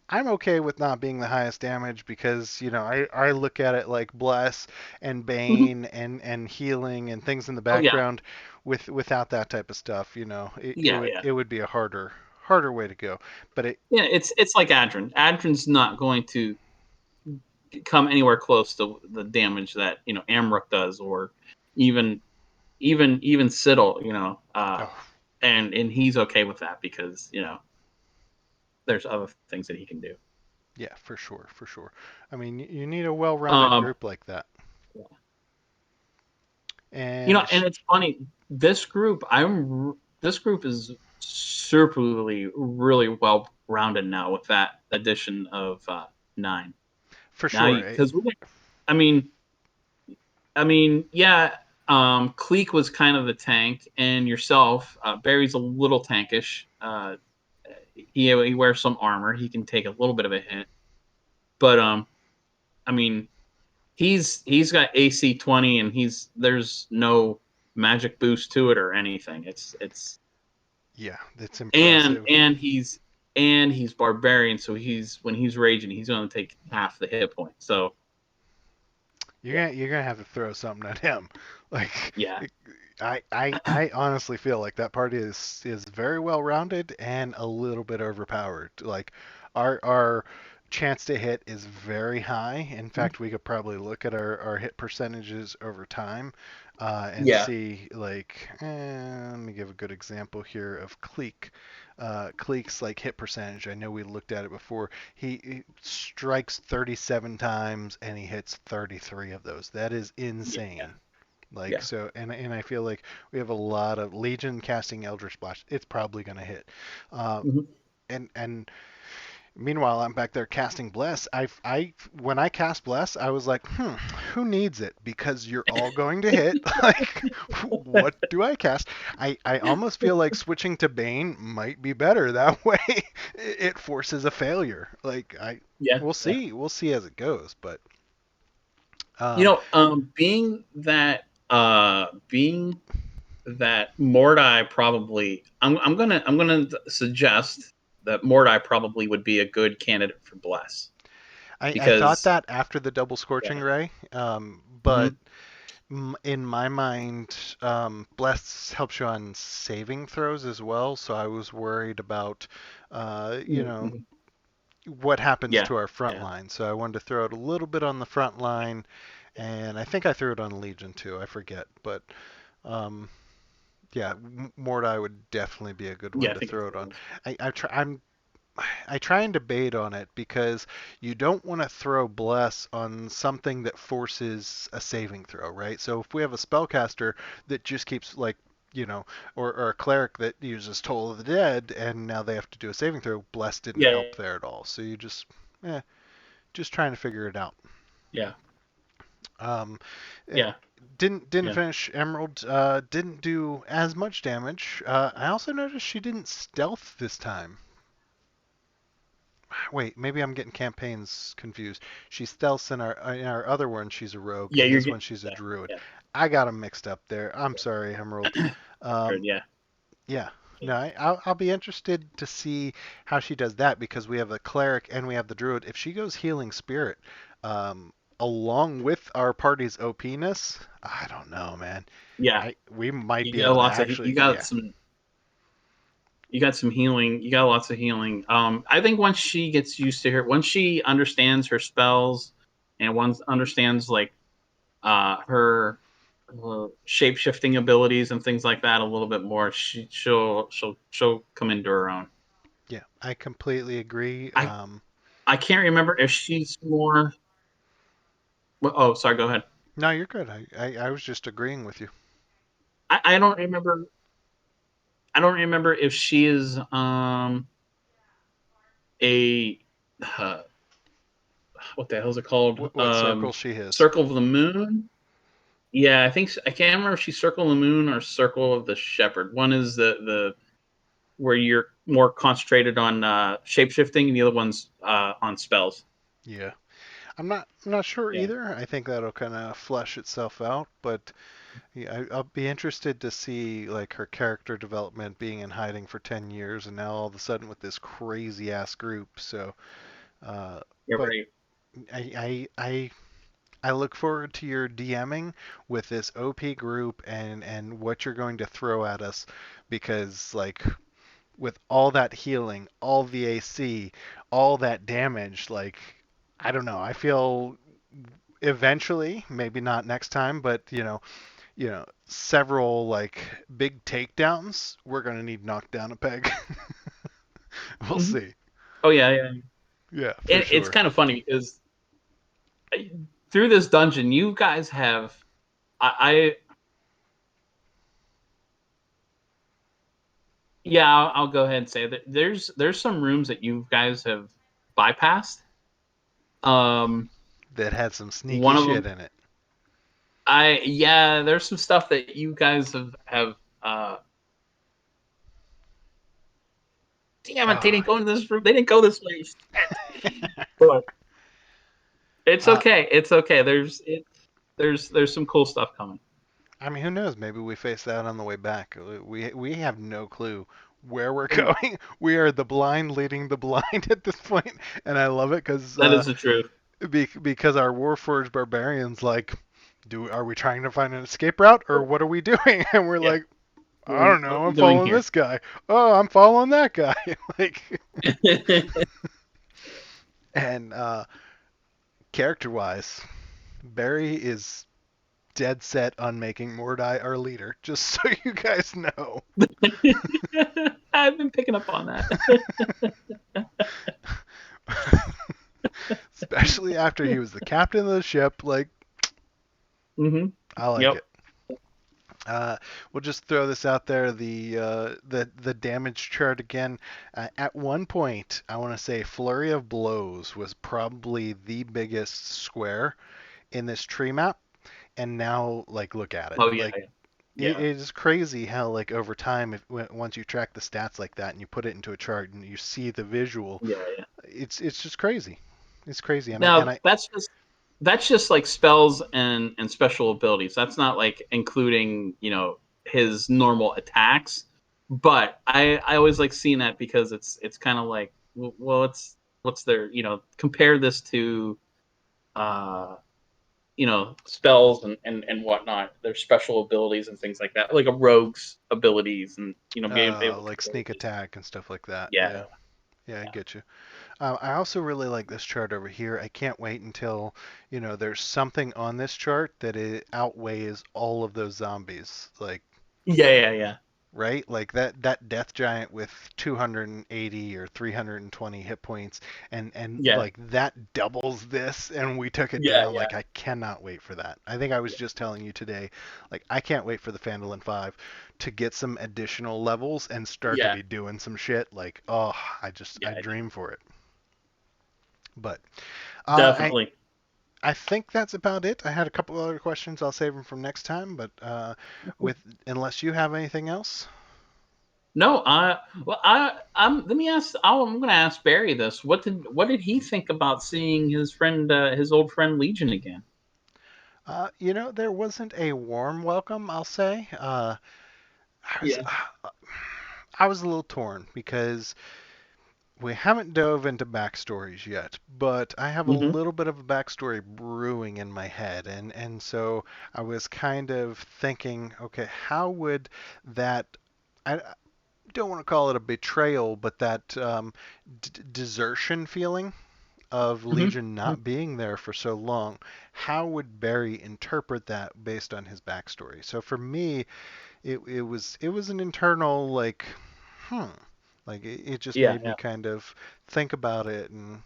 I'm okay with not being the highest damage because, I look at it like Bless and Bane and healing and things in the oh yeah, background without that type of stuff, it, it yeah, would yeah, it would be a harder way to go. But yeah. It's like Adrin. Adrin's not going to come anywhere close to the damage that Amruk does, or even Siddle. oh, and he's okay with that because there's other things that he can do. Yeah, for sure, for sure. I mean, you need a well-rounded Um, group like that. and And it's funny. This group is superly really well rounded now with that addition of nine. for Now, sure, because I mean, yeah, Cleek was kind of the tank, and yourself, Barry's a little tankish. He wears some armor. He can take a little bit of a hit, but I mean, he's got AC 20, and there's no magic boost to it or anything. It's yeah, it's and impressive. and he's and he's barbarian, so when he's raging, he's going to take half the hit point. So yeah, You're gonna have to throw something at him. Like, yeah, I honestly feel like that party is very well rounded and a little bit overpowered. Like, our chance to hit is very high. In fact, we could probably look at our hit percentages over time, and yeah, see like, let me give a good example here of Cleek. Cleek's like hit percentage. I know we looked at it before. He strikes 37 times and he hits 33 of those. That is yeah, insane. Like yeah. so, and I feel like we have a lot of Legion casting Eldritch Blast. It's probably gonna hit. Uh, Mhm. and meanwhile, I'm back there casting Bless. I when I cast Bless, I was like, who needs it? Because you're all going to hit. Like, what do I cast? I almost feel like switching to Bane might be better. That way, it forces a failure. Like Yeah, yeah. we'll see as it goes. But You um, know, being that Mordai probably, I'm gonna suggest that Mordai probably would be a good candidate for Bless I thought because that after the double scorching yeah, ray, but hmm in my mind, Bless helps you on saving throws as well. So I was worried about, you know, hmm what happens yeah, to our front yeah, line. So I wanted to throw it a little bit on the front line, and I think I threw it on Legion too. I forget, but um, yeah, Mordai would definitely be a good yeah. one I to think throw it's it on. I'm I try and debate on it because you don't want to throw bless on something that forces a saving throw, right? So if we have a spellcaster that just keeps like, or a cleric that uses Toll of the Dead and now they have to do a saving throw, bless didn't yeah, help there at all. So you eh, just trying to figure it out. yeah, Um, eh, yeah, didn't yeah. finish Emerald. Didn't do as much damage. I also noticed she didn't stealth this time. Wait, maybe I'm getting campaigns confused. She stealths in our other one. She's a rogue. Yeah, In you're this one, getting she's a yeah, druid. yeah, I got them mixed up there. I'm sorry, Emerald. sure, Um, yeah, yeah, yeah, no, I'll be interested to see how she does that because we have the cleric and we have the druid. If she goes healing spirit, along with our party's OP-ness, I don't know, man. yeah. We might You be got able to lots of actually, you got yeah, some you got some healing. You got lots of healing. I think once she gets used to once she understands her spells, and once understands like her shape shifting abilities and things like that a little bit more, she'll come into her own. yeah, I completely agree. I I can't remember if she's more. Oh, sorry. Go ahead. No, you're good. I was just agreeing with you. I don't remember. I don't remember if she is a uh, what the hell is it called? What circle she is. Circle of the Moon. Yeah, I can't remember if she's Circle of the Moon or Circle of the Shepherd. One is the where you're more concentrated on shape shifting, and the other one's on spells. Yeah. I'm not sure Yeah, either. I think that'll kind of flesh itself out, but yeah, I'll be interested to see like her character development being in hiding for 10 years and now all of a sudden with this crazy ass group. So, uh, you're but right. I look forward to your DMing with this OP group and what you're going to throw at us because like with all that healing, all the AC, all that damage, like I don't know. I feel eventually, maybe not next time, but several like big takedowns, we're gonna need knocked down a peg. We'll Mhm. see. Oh yeah, yeah. Yeah, for It's sure. kind of funny because through this dungeon, you guys have I yeah, I'll go ahead and say that there's some rooms that you guys have bypassed. Um, That had some sneaky one of shit them, in it. yeah, there's some stuff that you guys have. Uh, Damn it, they Oh. didn't go into this room. They didn't go this way. Shit. But it's uh, okay. It's okay. There's some cool stuff coming. I mean, who knows? Maybe we face that on the way back. We have no clue where we're Mm, going. We are the blind leading the blind at this point, and I love it because that is the truth. because our Warforged barbarians like, do are we trying to find an escape route or what are we doing? And we're Yeah. like, I don't What are know. we I'm doing following here? this guy. Oh, I'm following that guy. Like, and character wise, Barry is dead set on making Mordai our leader. Just so you guys know. I've been picking up on that. Especially after he was the captain of the ship. Like, hmm I like Yep. it. Uh, we'll just throw this out there. The damage chart again. At one point, I want to say Flurry of Blows was probably the biggest square in this tree map, and now like look at it. Oh yeah, Like yeah, it yeah, is crazy how like over time, once you track the stats like that and you put it into a chart and you see the visual, yeah, yeah. it's just crazy. It's crazy, and Now that's just like spells and special abilities. That's not like including his normal attacks. But I always like seeing that because it's kind of like well it's what's their compare this to uh spells and whatnot, their special abilities and things like that, like a rogue's abilities and being able to like control sneak these. attack and stuff like that. Yeah, Yeah, yeah, I yeah, get you. I also really like this chart over here. I can't wait until, there's something on this chart that it outweighs all of those zombies. Like, yeah, yeah, yeah, right? Like that death giant with 280 or 320 hit points and yeah, like that doubles this and we took it yeah, down. yeah, Like I cannot wait for that. I think I was yeah, just telling you today, like I can't wait for the Phandalin 5 to get some additional levels and start to yeah, be doing some shit. Like, oh, I yeah, dream for it. But uh, I definitely. I think that's about it. I had a couple other questions. I'll save them from next time. But with unless you have anything else. No, let me ask. I'm going to ask Barry this. What did he think about seeing his old friend Legion again? There wasn't a warm welcome, I'll say. I was Yeah. I was a little torn because we haven't dove into backstories yet, but I have a hmm little bit of a backstory brewing in my head, and so I was kind of thinking, okay, how would that I don't want to call it a betrayal, but that desertion feeling of hmm Legion not being there for so long, how would Barry interpret that based on his backstory? So for me, it was an internal like, hmm, like it just Yeah, made me yeah. kind of think about it, and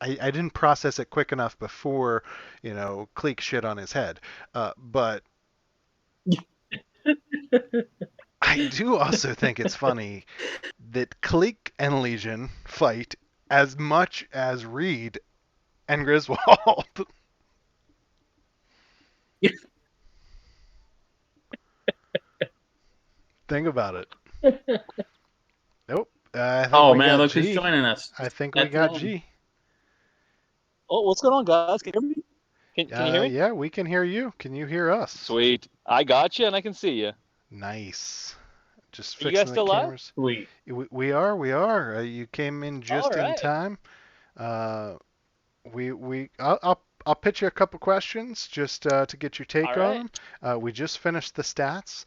I didn't process it quick enough before, Cleek shit on his head. But I do also think it's funny that Cleek and Legion fight as much as Reed and Griswold. Think about it. Nope. I think Oh we man, got look who's G. joining us. I think we That's got them. G. Oh, what's going on, guys? Can you hear me? Can you hear me? Yeah, we can hear you. Can you hear us? Sweet. I got you, and I can see you. Nice. Just Are you guys fixing the still live? cameras. Sweet. We are. We are. You came in All just in right. time. Uh, I'll pitch you a couple questions just to get your All take on right. them. We just finished the stats.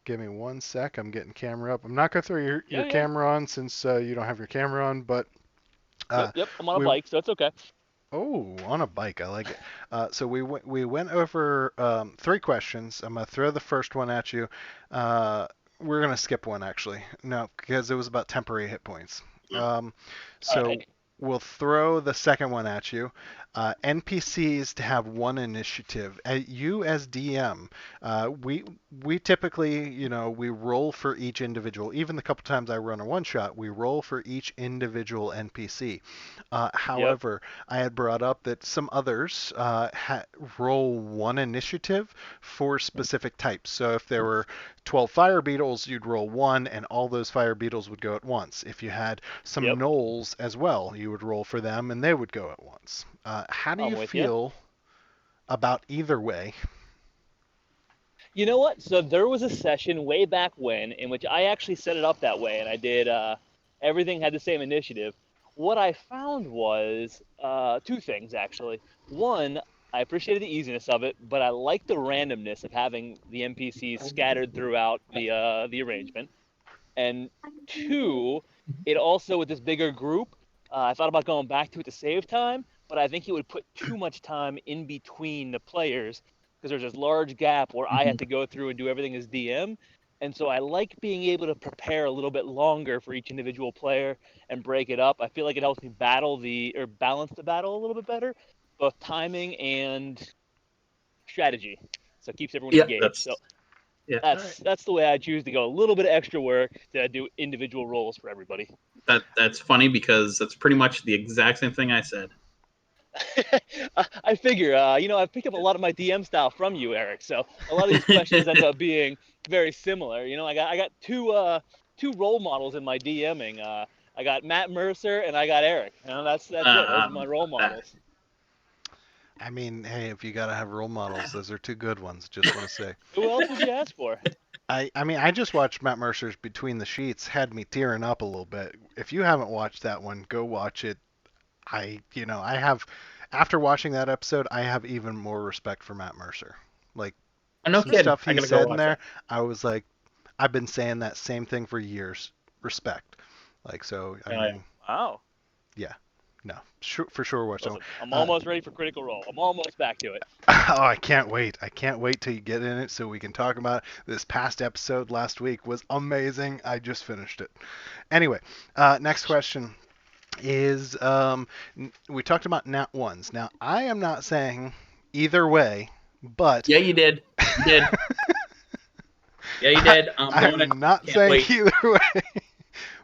Give me one sec. I'm getting camera up. I'm not gonna throw your Yeah, yeah. camera on since you don't have your camera on, but Yep, uh, yep. I'm on a we bike, so it's okay. Oh, on a bike. I like it. So we went over 3 questions. I'm gonna throw the first one at you. We're gonna skip one actually. No, because it was about temporary hit points. Um, All so right. we'll throw the second one at you. NPCs to have one initiative. You as DM, we typically, we roll for each individual. Even the couple times I run a one shot, we roll for each individual NPC. Yep. However, I had brought up that some others roll one initiative for specific types. So if there were 12 fire beetles, you'd roll one, and all those fire beetles would go at once. If you had some Yep. gnolls as well, you would roll for them, and they would go at once. How do I'm you with you. feel about either way? You know what? So there was a session way back when in which I actually set it up that way, and I did everything had the same initiative. What I found was two things actually. One, I appreciated the easiness of it, but I liked the randomness of having the NPCs scattered throughout the arrangement. And two, it also with this bigger group, I thought about going back to it to save time, but I think it would put too much time in between the players because there's this large gap where I had to go through and do everything as DM. And so I like being able to prepare a little bit longer for each individual player and break it up. I feel like it helps me balance the battle a little bit better, both timing and strategy. So it keeps everyone Yeah, engaged. So that's yeah. All right. that's the way I choose to go. A little bit of extra work to do individual roles for everybody. That's funny because that's pretty much the exact same thing I said. I figure, I've picked up a lot of my DM style from you, Eric. So a lot of these questions end up being very similar. I got two role models in my DMing. I got Matt Mercer and I got Eric. That's it. Those are my role That, models. I mean, hey, if you gotta have role models, those are two good ones. Just want to say. Who else would you ask for? I mean, I just watched Matt Mercer's Between the Sheets, had me tearing up a little bit. If you haven't watched that one, go watch it. I have, after watching that episode, I have even more respect for Matt Mercer. Like, no some kidding. stuff I he gotta go said in watch there, that. I was like, I've been saying that same thing for years. Respect. Like, so, I Yeah. mean, Wow. yeah, no, for sure watch that one. Listen, I'm Uh, almost ready for Critical Role. I'm almost back to it. oh, I can't wait. I can't wait till you get in it so we can talk about it. This past episode last week was amazing. I just finished it. Anyway, next question is we talked about nat ones. Now, I am not saying either way, but Yeah, you did. You did. Yeah, you did. I'm going to. I'm not Can't saying wait. either way.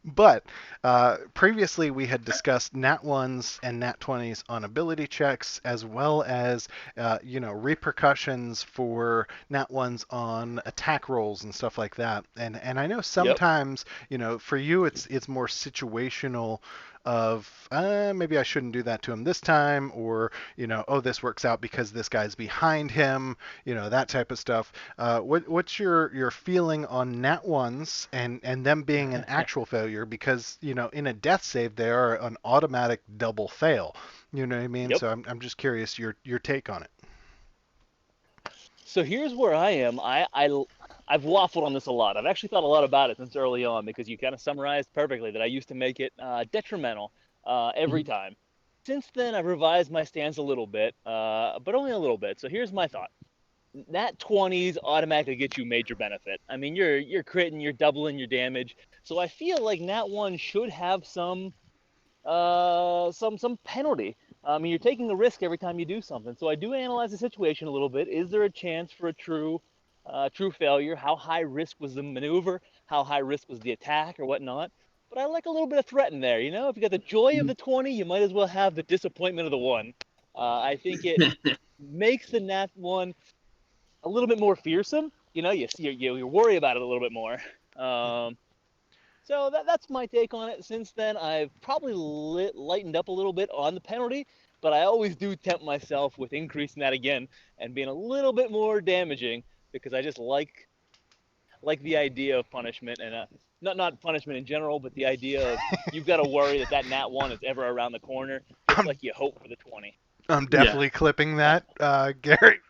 But previously we had discussed nat ones and nat 20s on ability checks, as well as repercussions for nat ones on attack rolls and stuff like that. And I know Yep. sometimes for you it's more situational of maybe I shouldn't do that to him this time, or oh, this works out because this guy's behind him, that type of stuff. What's your feeling on nat ones and them being an actual failure? Because in a death save they are an automatic double fail. You know what I mean? Yep. So I'm just curious your take on it. So here's where I am. I've waffled on this a lot. I've actually thought a lot about it since early on because you kind of summarized perfectly that I used to make it detrimental every Mhm. time. Since then, I've revised my stance a little bit, but only a little bit. So here's my thought. Nat 20s automatically get you major benefit. I mean, you're critting, you're doubling your damage. So I feel like Nat 1 should have some penalty. I mean, you're taking a risk every time you do something. So I do analyze the situation a little bit. Is there a chance for a true failure? How high risk was the maneuver? How high risk was the attack or whatnot? But I like a little bit of threat in there. If you got the joy of the 20, you might as well have the disappointment of the 1. I think it makes the Nat 1 a little bit more fearsome. You worry about it a little bit more. Um, so that's my take on it. Since then, I've probably lightened up a little bit on the penalty, but I always do tempt myself with increasing that again and being a little bit more damaging because I just like the idea of punishment and not punishment in general, but the idea of you've got to worry that nat 1 is ever around the corner, just I'm like you hope for the 20. I'm Yeah. definitely clipping that. Garrett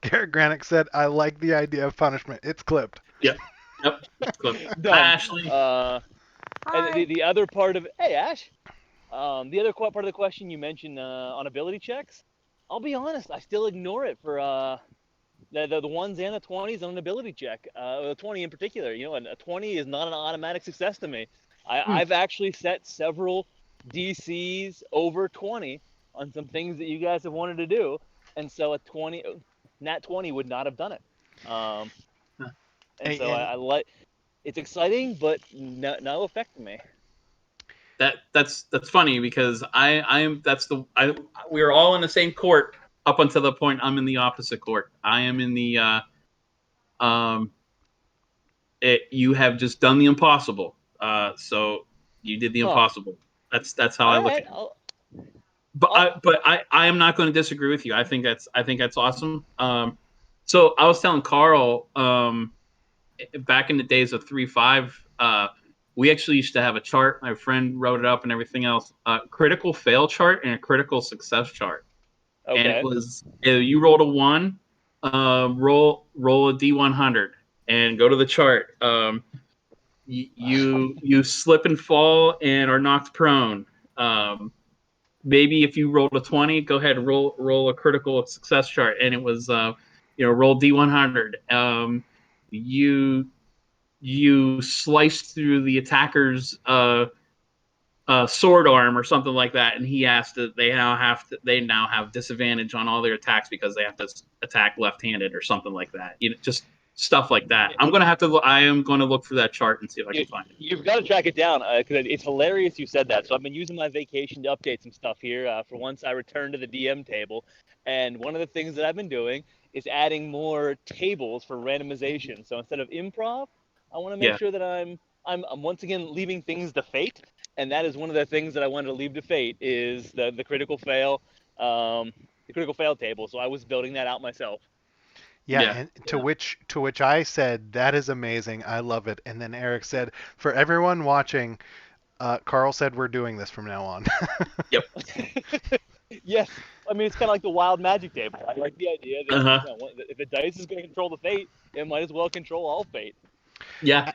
Granick said, "I like the idea of punishment." It's clipped. Yep. Yep. Clip. Done. Ashley. And Hi. the other part of hey Ash, The other part of the question you mentioned on ability checks, I'll be honest, I still ignore it for the ones and the 20s on an ability check. The 20 in particular, and a 20 is not an automatic success to me. I've actually set several DCs over 20 on some things that you guys have wanted to do, and so a 20, nat 20 would not have done it. And so I like. It's exciting, but no effect to me. That's funny because we are all in the same court up until the point I'm in the opposite court. I am in the you have just done the impossible. So you did the impossible. That's how I look at it. But I am not going to disagree with you. I think that's awesome. So I was telling Carl back in the days of 3.5, we actually used to have a chart. My friend wrote it up and everything else. Critical fail chart and a critical success chart. Okay. And it was you rolled a 1, roll a D100 and go to the chart. You slip and fall and are knocked prone. Maybe if you rolled a 20, go ahead and roll a critical success chart, and it was roll D100. You slice through the attacker's sword arm or something like that, and he has to. They now have disadvantage on all their attacks because they have to attack left-handed or something like that. Just stuff like that. I am going to look for that chart and see if I can find it. You've got to track it down because it's hilarious you said that. So I've been using my vacation to update some stuff here for once I return to the DM table. And one of the things that I've been doing is adding more tables for randomization. So instead of improv, I want to make sure that I'm once again leaving things to fate. And that is one of the things that I wanted to leave to fate is the critical fail, table. So I was building that out myself. Yeah, and to which I said that is amazing. I love it. And then Eric said, for everyone watching, Carl said we're doing this from now on. Yep. Yes. I mean, it's kind of like the wild magic table. I like the idea that if the dice is going to control the fate, it might as well control all fate. Yeah.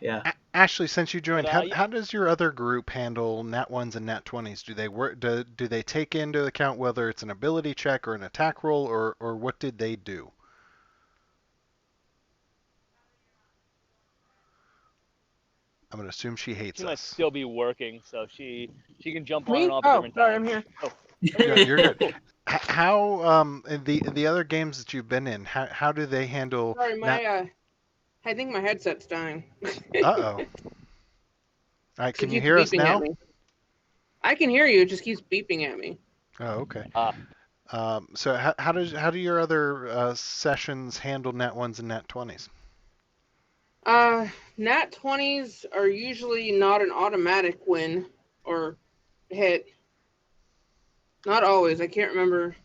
Ashley, since you joined, how does your other group handle nat 1s and nat 20s? Do they work? Do they take into account whether it's an ability check or an attack roll, or what did they do? I'm gonna assume she hates us. She might still be working, so she can jump on and off at different times. I'm here. Oh. You're good. How the other games that you've been in, how do they handle? Sorry, I think my headset's dying. All right, can you hear us now? I can hear you. It just keeps beeping at me. Oh, okay. So how do your other sessions handle nat 1s and nat 20s? Nat 20s are usually not an automatic win or hit. Not always. I can't remember.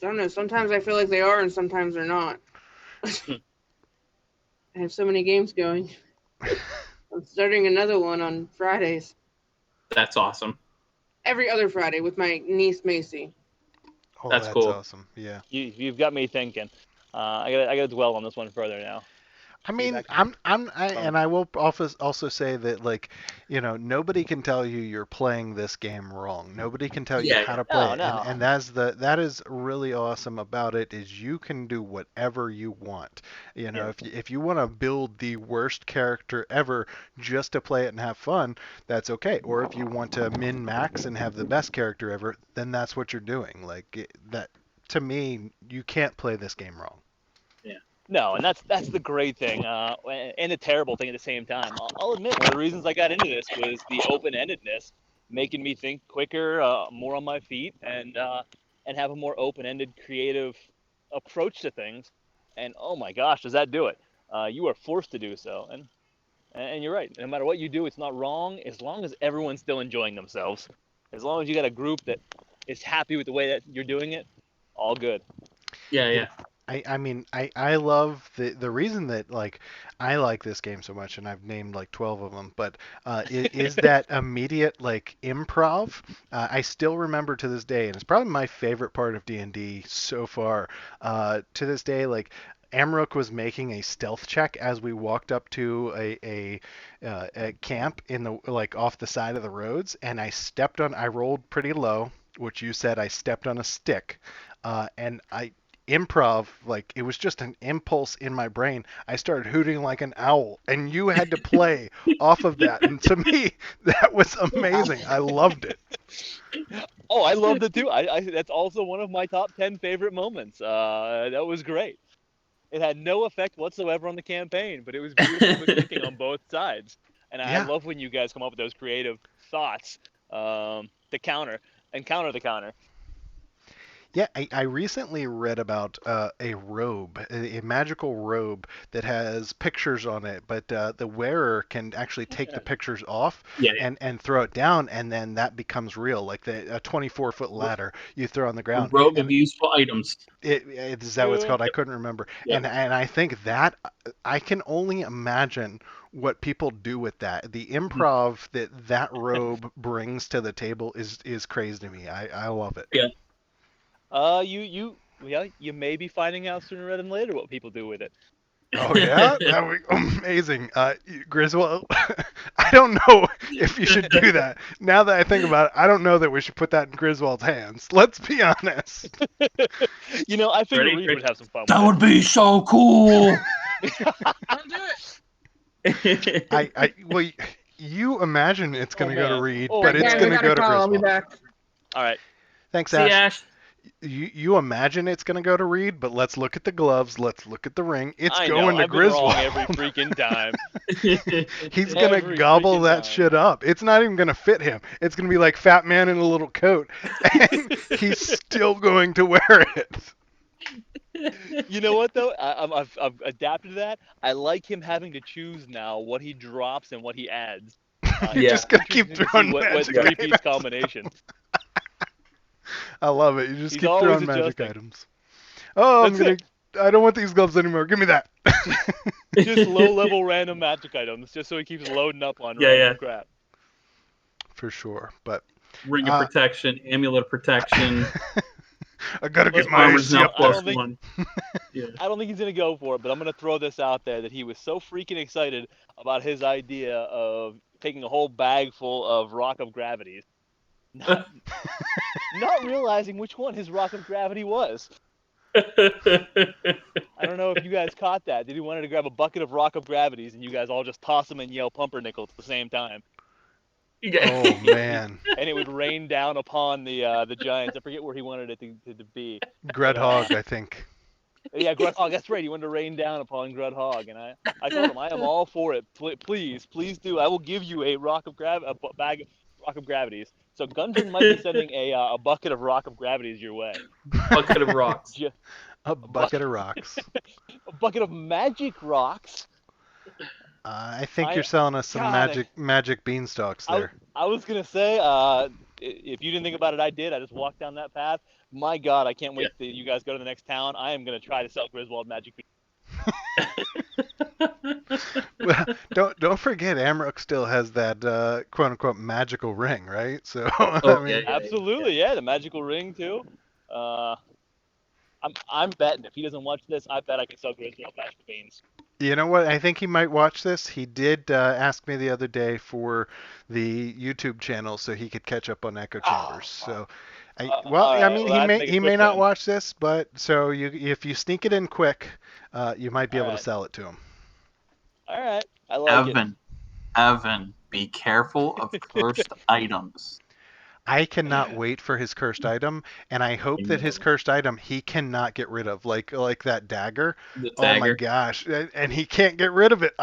I don't know. Sometimes I feel like they are, and sometimes they're not. I have so many games going. I'm starting another one on Fridays. That's awesome. Every other Friday with my niece Macy. Oh, that's cool. Awesome. Yeah. You've got me thinking. I gotta dwell on this one further now. I mean, and I will also say that, nobody can tell you you're playing this game wrong. Nobody can tell you how to play it. No. And that is really awesome about it, is you can do whatever you want. If you want to build the worst character ever just to play it and have fun, that's okay. Or if you want to min-max and have the best character ever, then that's what you're doing. That, to me, you can't play this game wrong. No, and that's the great thing, and the terrible thing at the same time. I'll admit, one of the reasons I got into this was the open-endedness, making me think quicker, more on my feet, and have a more open-ended, creative approach to things. And oh my gosh, does that do it? You are forced to do so, and you're right. No matter what you do, it's not wrong as long as everyone's still enjoying themselves. As long as you got a group that is happy with the way that you're doing it, all good. Yeah. I mean, I love the reason that I like this game so much, and I've named 12 of them, but is that immediate improv. I still remember to this day, and it's probably my favorite part of D&D so far. To this day, Amrook was making a stealth check as we walked up to a camp in the like off the side of the roads, and I rolled pretty low, which you said I stepped on a stick, and I improv, like it was just an impulse in my brain. I started hooting like an owl, and you had to play off of that. And to me, that was amazing. I loved it. Oh, I loved it too. I that's also one of my top 10 favorite moments. That was great. It had no effect whatsoever on the campaign, but it was beautiful thinking on both sides. And I Yeah. love when you guys come up with those creative thoughts to counter the counter. Yeah, I recently read about a robe, a magical robe that has pictures on it, but the wearer can actually take the pictures off Yeah. and throw it down, and then that becomes real, like a 24-foot ladder you throw on the A ground. robe of And useful items. is that what it's called? I couldn't remember. Yeah. And I think that I can only imagine what people do with that. The improv that robe brings to the table is crazy to me. I love it. Yeah. You may be finding out sooner rather than later what people do with it. Oh yeah, that would be amazing. Griswold, I don't know if you should do that. Now that I think about it, I don't know that we should put that in Griswold's hands. Let's be honest. I figured Ready? Reed would have some fun That with would be so cool. Don't do it. Well, you imagine it's going to go to man. Reed, Oh, but it's man. going We to got a go to call. I'll be Griswold. back. it. All right. Thanks, See, Ash. Ash. You imagine it's going to go to Reed, but let's look at the gloves. Let's look at the ring. It's I going know, to I've been wrong Griswold. every freaking time. He's going to Every gobble freaking that time. shit up. It's not even going to fit him. It's going to be like Fat Man in a little coat. And he's still going to wear it. You know what though? I've adapted to that. I like him having to choose now what he drops and what he adds. You're Yeah. just going to keep Interesting to throwing see what magic three-piece items. combination. I love it. You just He's keep always throwing magic adjusting. items. Oh, That's I don't want these gloves anymore. Give me that. Just low-level random magic items, just so he keeps loading up on Yeah, random yeah. crap. For sure. But Ring of Uh, protection, amulet of protection, I got to get Look, my armor's AC now up I don't there. plus think- 1. Yeah. I don't think he's gonna go for it, but I'm gonna throw this out there that he was so freaking excited about his idea of taking a whole bag full of rock of gravities, not realizing which one his rock of gravity was. I don't know if you guys caught that. Did he wanted to grab a bucket of rock of gravities and you guys all just toss them and yell pumpernickel at the same time, Oh man, and it would rain down upon the giants. I forget where he wanted it to be. Gredhog, I think. Yeah, Grudhog. That's right. He wanted to rain down upon Grudhog, and I told him I am all for it. Please do. I will give you a bag of rock of gravities. So Gundren might be sending a bucket of rock of gravities your way. Bucket of rocks. Ju- A bucket of rocks. A bucket of magic rocks. I think you're selling us some God, magic beanstalks there. I was gonna say, if you didn't think about it, I did. I just walked down that path. My God, I can't wait till you guys go to the next town. I am gonna try to sell Griswold magic Well, don't forget, Amrook still has that quote unquote magical ring, right? So Oh, I mean, yeah. Absolutely, yeah, the magical ring too. I'm betting if he doesn't watch this, I bet I can sell Griswold magic beans. you know what? I think he might watch this. He did ask me the other day for the YouTube channel so he could catch up on Echo Chambers. So, I alright, mean, well, I have to make he it may quick not then. watch this, but so if you sneak it in quick, you might be able to Alright. sell it to him. All right, I like it. Evan, be careful of cursed items. I cannot wait for his cursed item, and I hope that his cursed item he cannot get rid of, like that dagger. The Oh my dagger. gosh, and he can't get rid of it.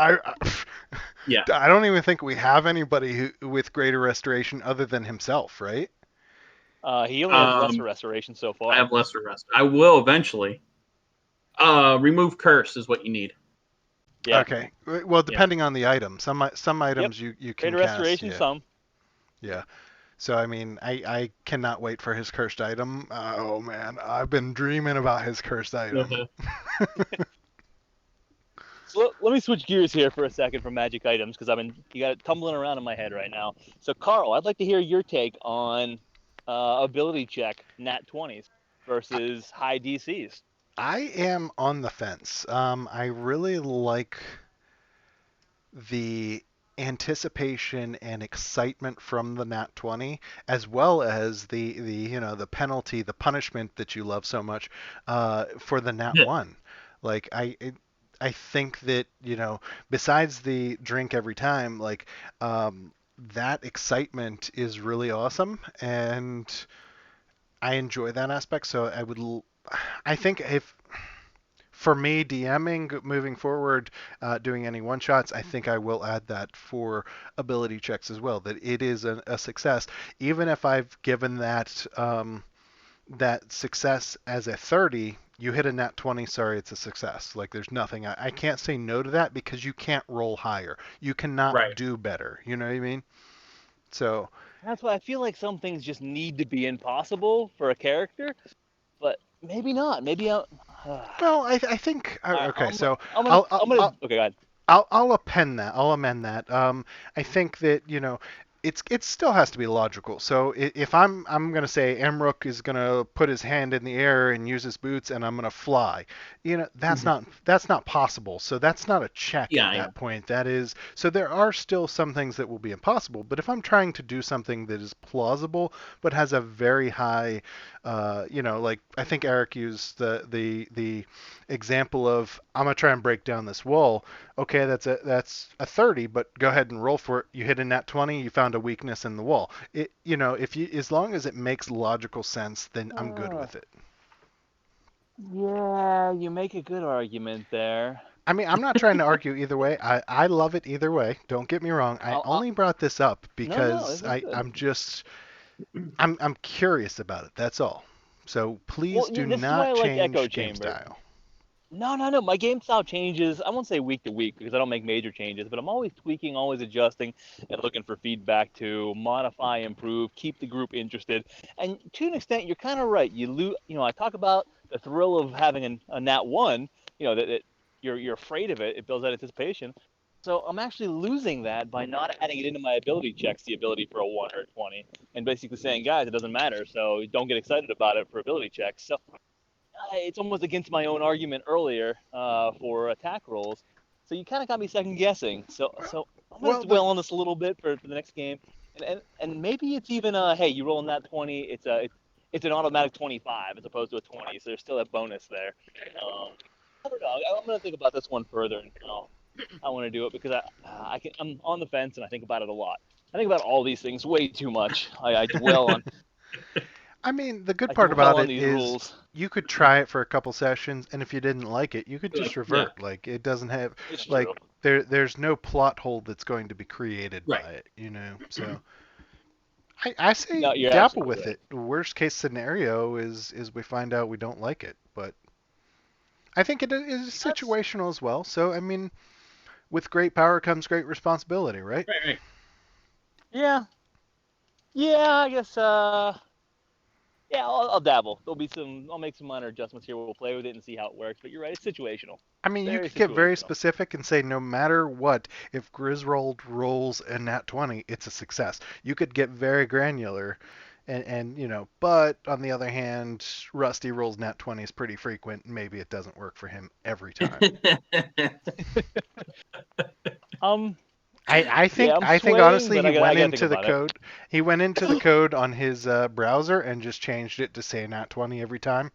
Yeah. I don't even think we have anybody with greater restoration other than himself, right? He only has lesser restoration so far. I have lesser rest. I will eventually. Remove curse is what you need. Yeah. Okay. Well, depending on the item, some items you can Greater cast. restoration, Yeah. some. Yeah. So I mean, I cannot wait for his cursed item. Oh man, I've been dreaming about his cursed item. So let me switch gears here for a second from magic items because you got it tumbling around in my head right now. So Carl, I'd like to hear your take on ability check nat 20s versus high DCs. I am on the fence. I really like the anticipation and excitement from the nat 20, as well as the penalty, the punishment that you love so much for the nat Yeah. 1. Like I think that, besides the drink every time, like that excitement is really awesome, and I enjoy that aspect. So I think if for me, DMing moving forward, doing any one shots, I think I will add that for ability checks as well. That it is a success, even if I've given that success as a 30. You hit a nat 20, sorry, it's a success. Like there's nothing. I can't say no to that because you can't roll higher. You cannot Right. do better. You know what I mean? So That's why I feel like some things just need to be impossible for a character, but maybe not. Maybe I'll. well, I think okay. I'm, So I'm gonna. I'll, I'll I'm gonna. I'll Okay, go ahead. I'll append that. I'll amend that. I think that it still has to be logical. So if I'm gonna say Emrook is gonna put his hand in the air and use his boots, and I'm gonna fly, that's not possible. So that's not a check at Yeah, that point. That is so there are still some things that will be impossible. But if I'm trying to do something that is plausible but has a very high, like I think Eric used the example of I'm gonna try and break down this wall. Okay, that's a 30, but go ahead and roll for it. You hit a nat 20, you found a weakness in the wall. If you as long as it makes logical sense, then I'm good with it. Yeah, you make a good argument there. I mean, I'm not trying to argue either way. I love it either way. Don't get me wrong. I only brought this up No, because this is good. I'm curious about it. That's all. So please do This is why I not like Echo change game Chamber. style. No. My game style changes. I won't say week to week because I don't make major changes, but I'm always tweaking, always adjusting, and looking for feedback to modify, improve, keep the group interested. And to an extent, you're kind of right. I talk about the thrill of having a nat 1. That you're afraid of it. It builds that anticipation. So I'm actually losing that by not adding it into my ability checks, the ability for a 1 or a 20, and basically saying, guys, it doesn't matter. So don't get excited about it for ability checks. So it's almost against my own argument earlier for attack rolls. So you kind of got me second guessing. So I'm gonna Well, dwell on this a little bit for the next game, and maybe it's even hey, you roll in that 20, it's an automatic 25 as opposed to a 20, so there's still a bonus there. I don't know. I'm gonna think about this one further, and I want to do it because I'm on the fence and I think about it a lot. I think about all these things way too much. I dwell on. I mean, the good I part dwell about on it these is rules. you could try it for a couple sessions, and if you didn't like it, you could just Yeah. revert. Like it doesn't have It's like true. there's no plot hole that's going to be created Right. by it. So I say No, you're dabble absolutely with right. it. The worst case scenario is we find out we don't like it, but I think it is That's situational as well. So I mean, with great power comes great responsibility, right? Right. yeah. Yeah, I guess. Yeah, I'll dabble. I'll make some minor adjustments here. We'll play with it and see how it works. But you're right. It's situational. I mean, you Very could get very situational. specific and say no matter what, if Griswold rolls a nat 20, it's a success. You could get very granular, and but on the other hand, Rusty rolls nat 20s pretty frequent. Maybe it doesn't work for him every time. Um. I Yeah, think I'm I think swaying, honestly but he I went gotta think into the about it. code. He went into the code on his browser and just changed it to say nat 20 every time.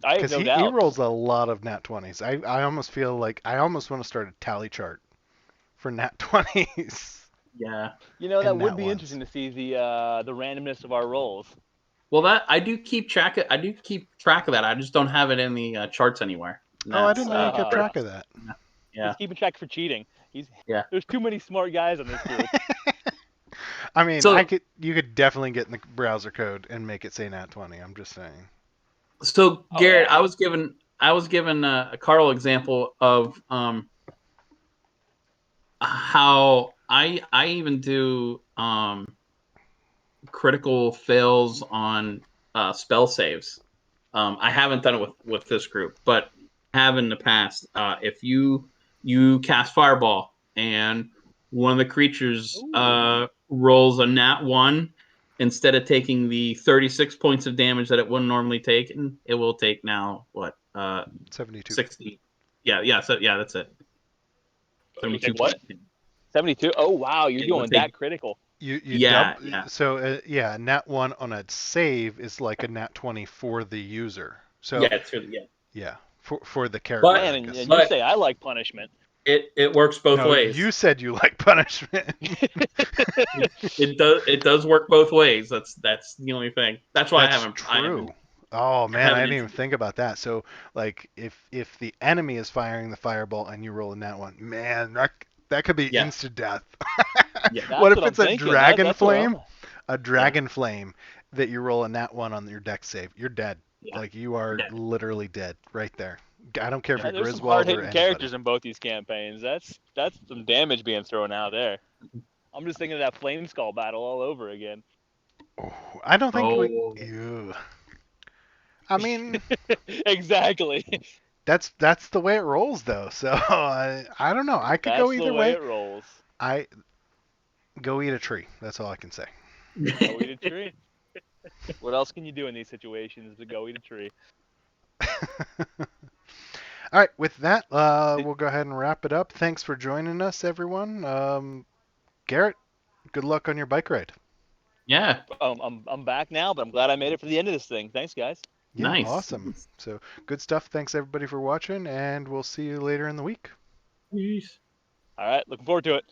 I have Because no he doubt. rolls a lot of nat 20s. I almost feel like I almost want to start a tally chart for nat 20s Yeah. That and would nat be 1s. interesting to see the randomness of our rolls. Well, that I do keep track of. That. I just don't have it in the charts anywhere. And Oh, I that's didn't know you kept great. track of that. Yeah. He's keeping track for cheating. Yeah. There's too many smart guys in this group. I mean, So you could definitely get in the browser code and make it say nat 20. I'm just saying. so Oh Garrett, yeah. I was given a Carl example of how I even do critical fails on spell saves. I haven't done it with this group, but have in the past. If you cast Fireball and one of the creatures Ooh. rolls a nat 1, instead of taking the 36 points of damage that it wouldn't normally take, and it will take now 72. 60. Yeah. So yeah, that's it. You 72 take what? point. 72. Oh wow, you're Yeah, going let's that take- critical. You Yeah, double. yeah. So yeah, a nat 1 on a save is like a nat 20 for the user. So Yeah, it's really, yeah. yeah, for the character. But- Man, I and guess. you say I like punishment. It works both No, ways. you said you like punishment. It does work both ways. That's the only thing. That's why That's I true. haven't Oh man, I haven't didn't even think about that. So like if the enemy is firing the fireball and you roll a nat 1, man, that could be Yeah. instant death. Yeah. That's What if what it's I'm a thinking. dragon That's what flame? I'm- A dragon flame that you roll a nat 1 on your deck save. You're dead. Yeah. Like you are Dead. literally dead right there. I don't care if Yeah, you're there's some Griswold or hard-hitting anybody. characters in both these campaigns. That's some damage being thrown out there. I'm just thinking of that Flame Skull battle all over again. Oh, I don't think we. Oh. Ew. I mean, Exactly. that's the way it rolls though. So I don't know. I could That's go the either way way. it rolls. I go eat a tree. That's all I can say. Go eat a tree. What else can you do in these situations but go eat a tree? All right, with that, we'll go ahead and wrap it up. Thanks for joining us, everyone. Garrett, good luck on your bike ride. Yeah. I'm back now, but I'm glad I made it for the end of this thing. Thanks, guys. Yeah, Nice. awesome. So good stuff. Thanks everybody for watching, and we'll see you later in the week. Peace. All right, looking forward to it.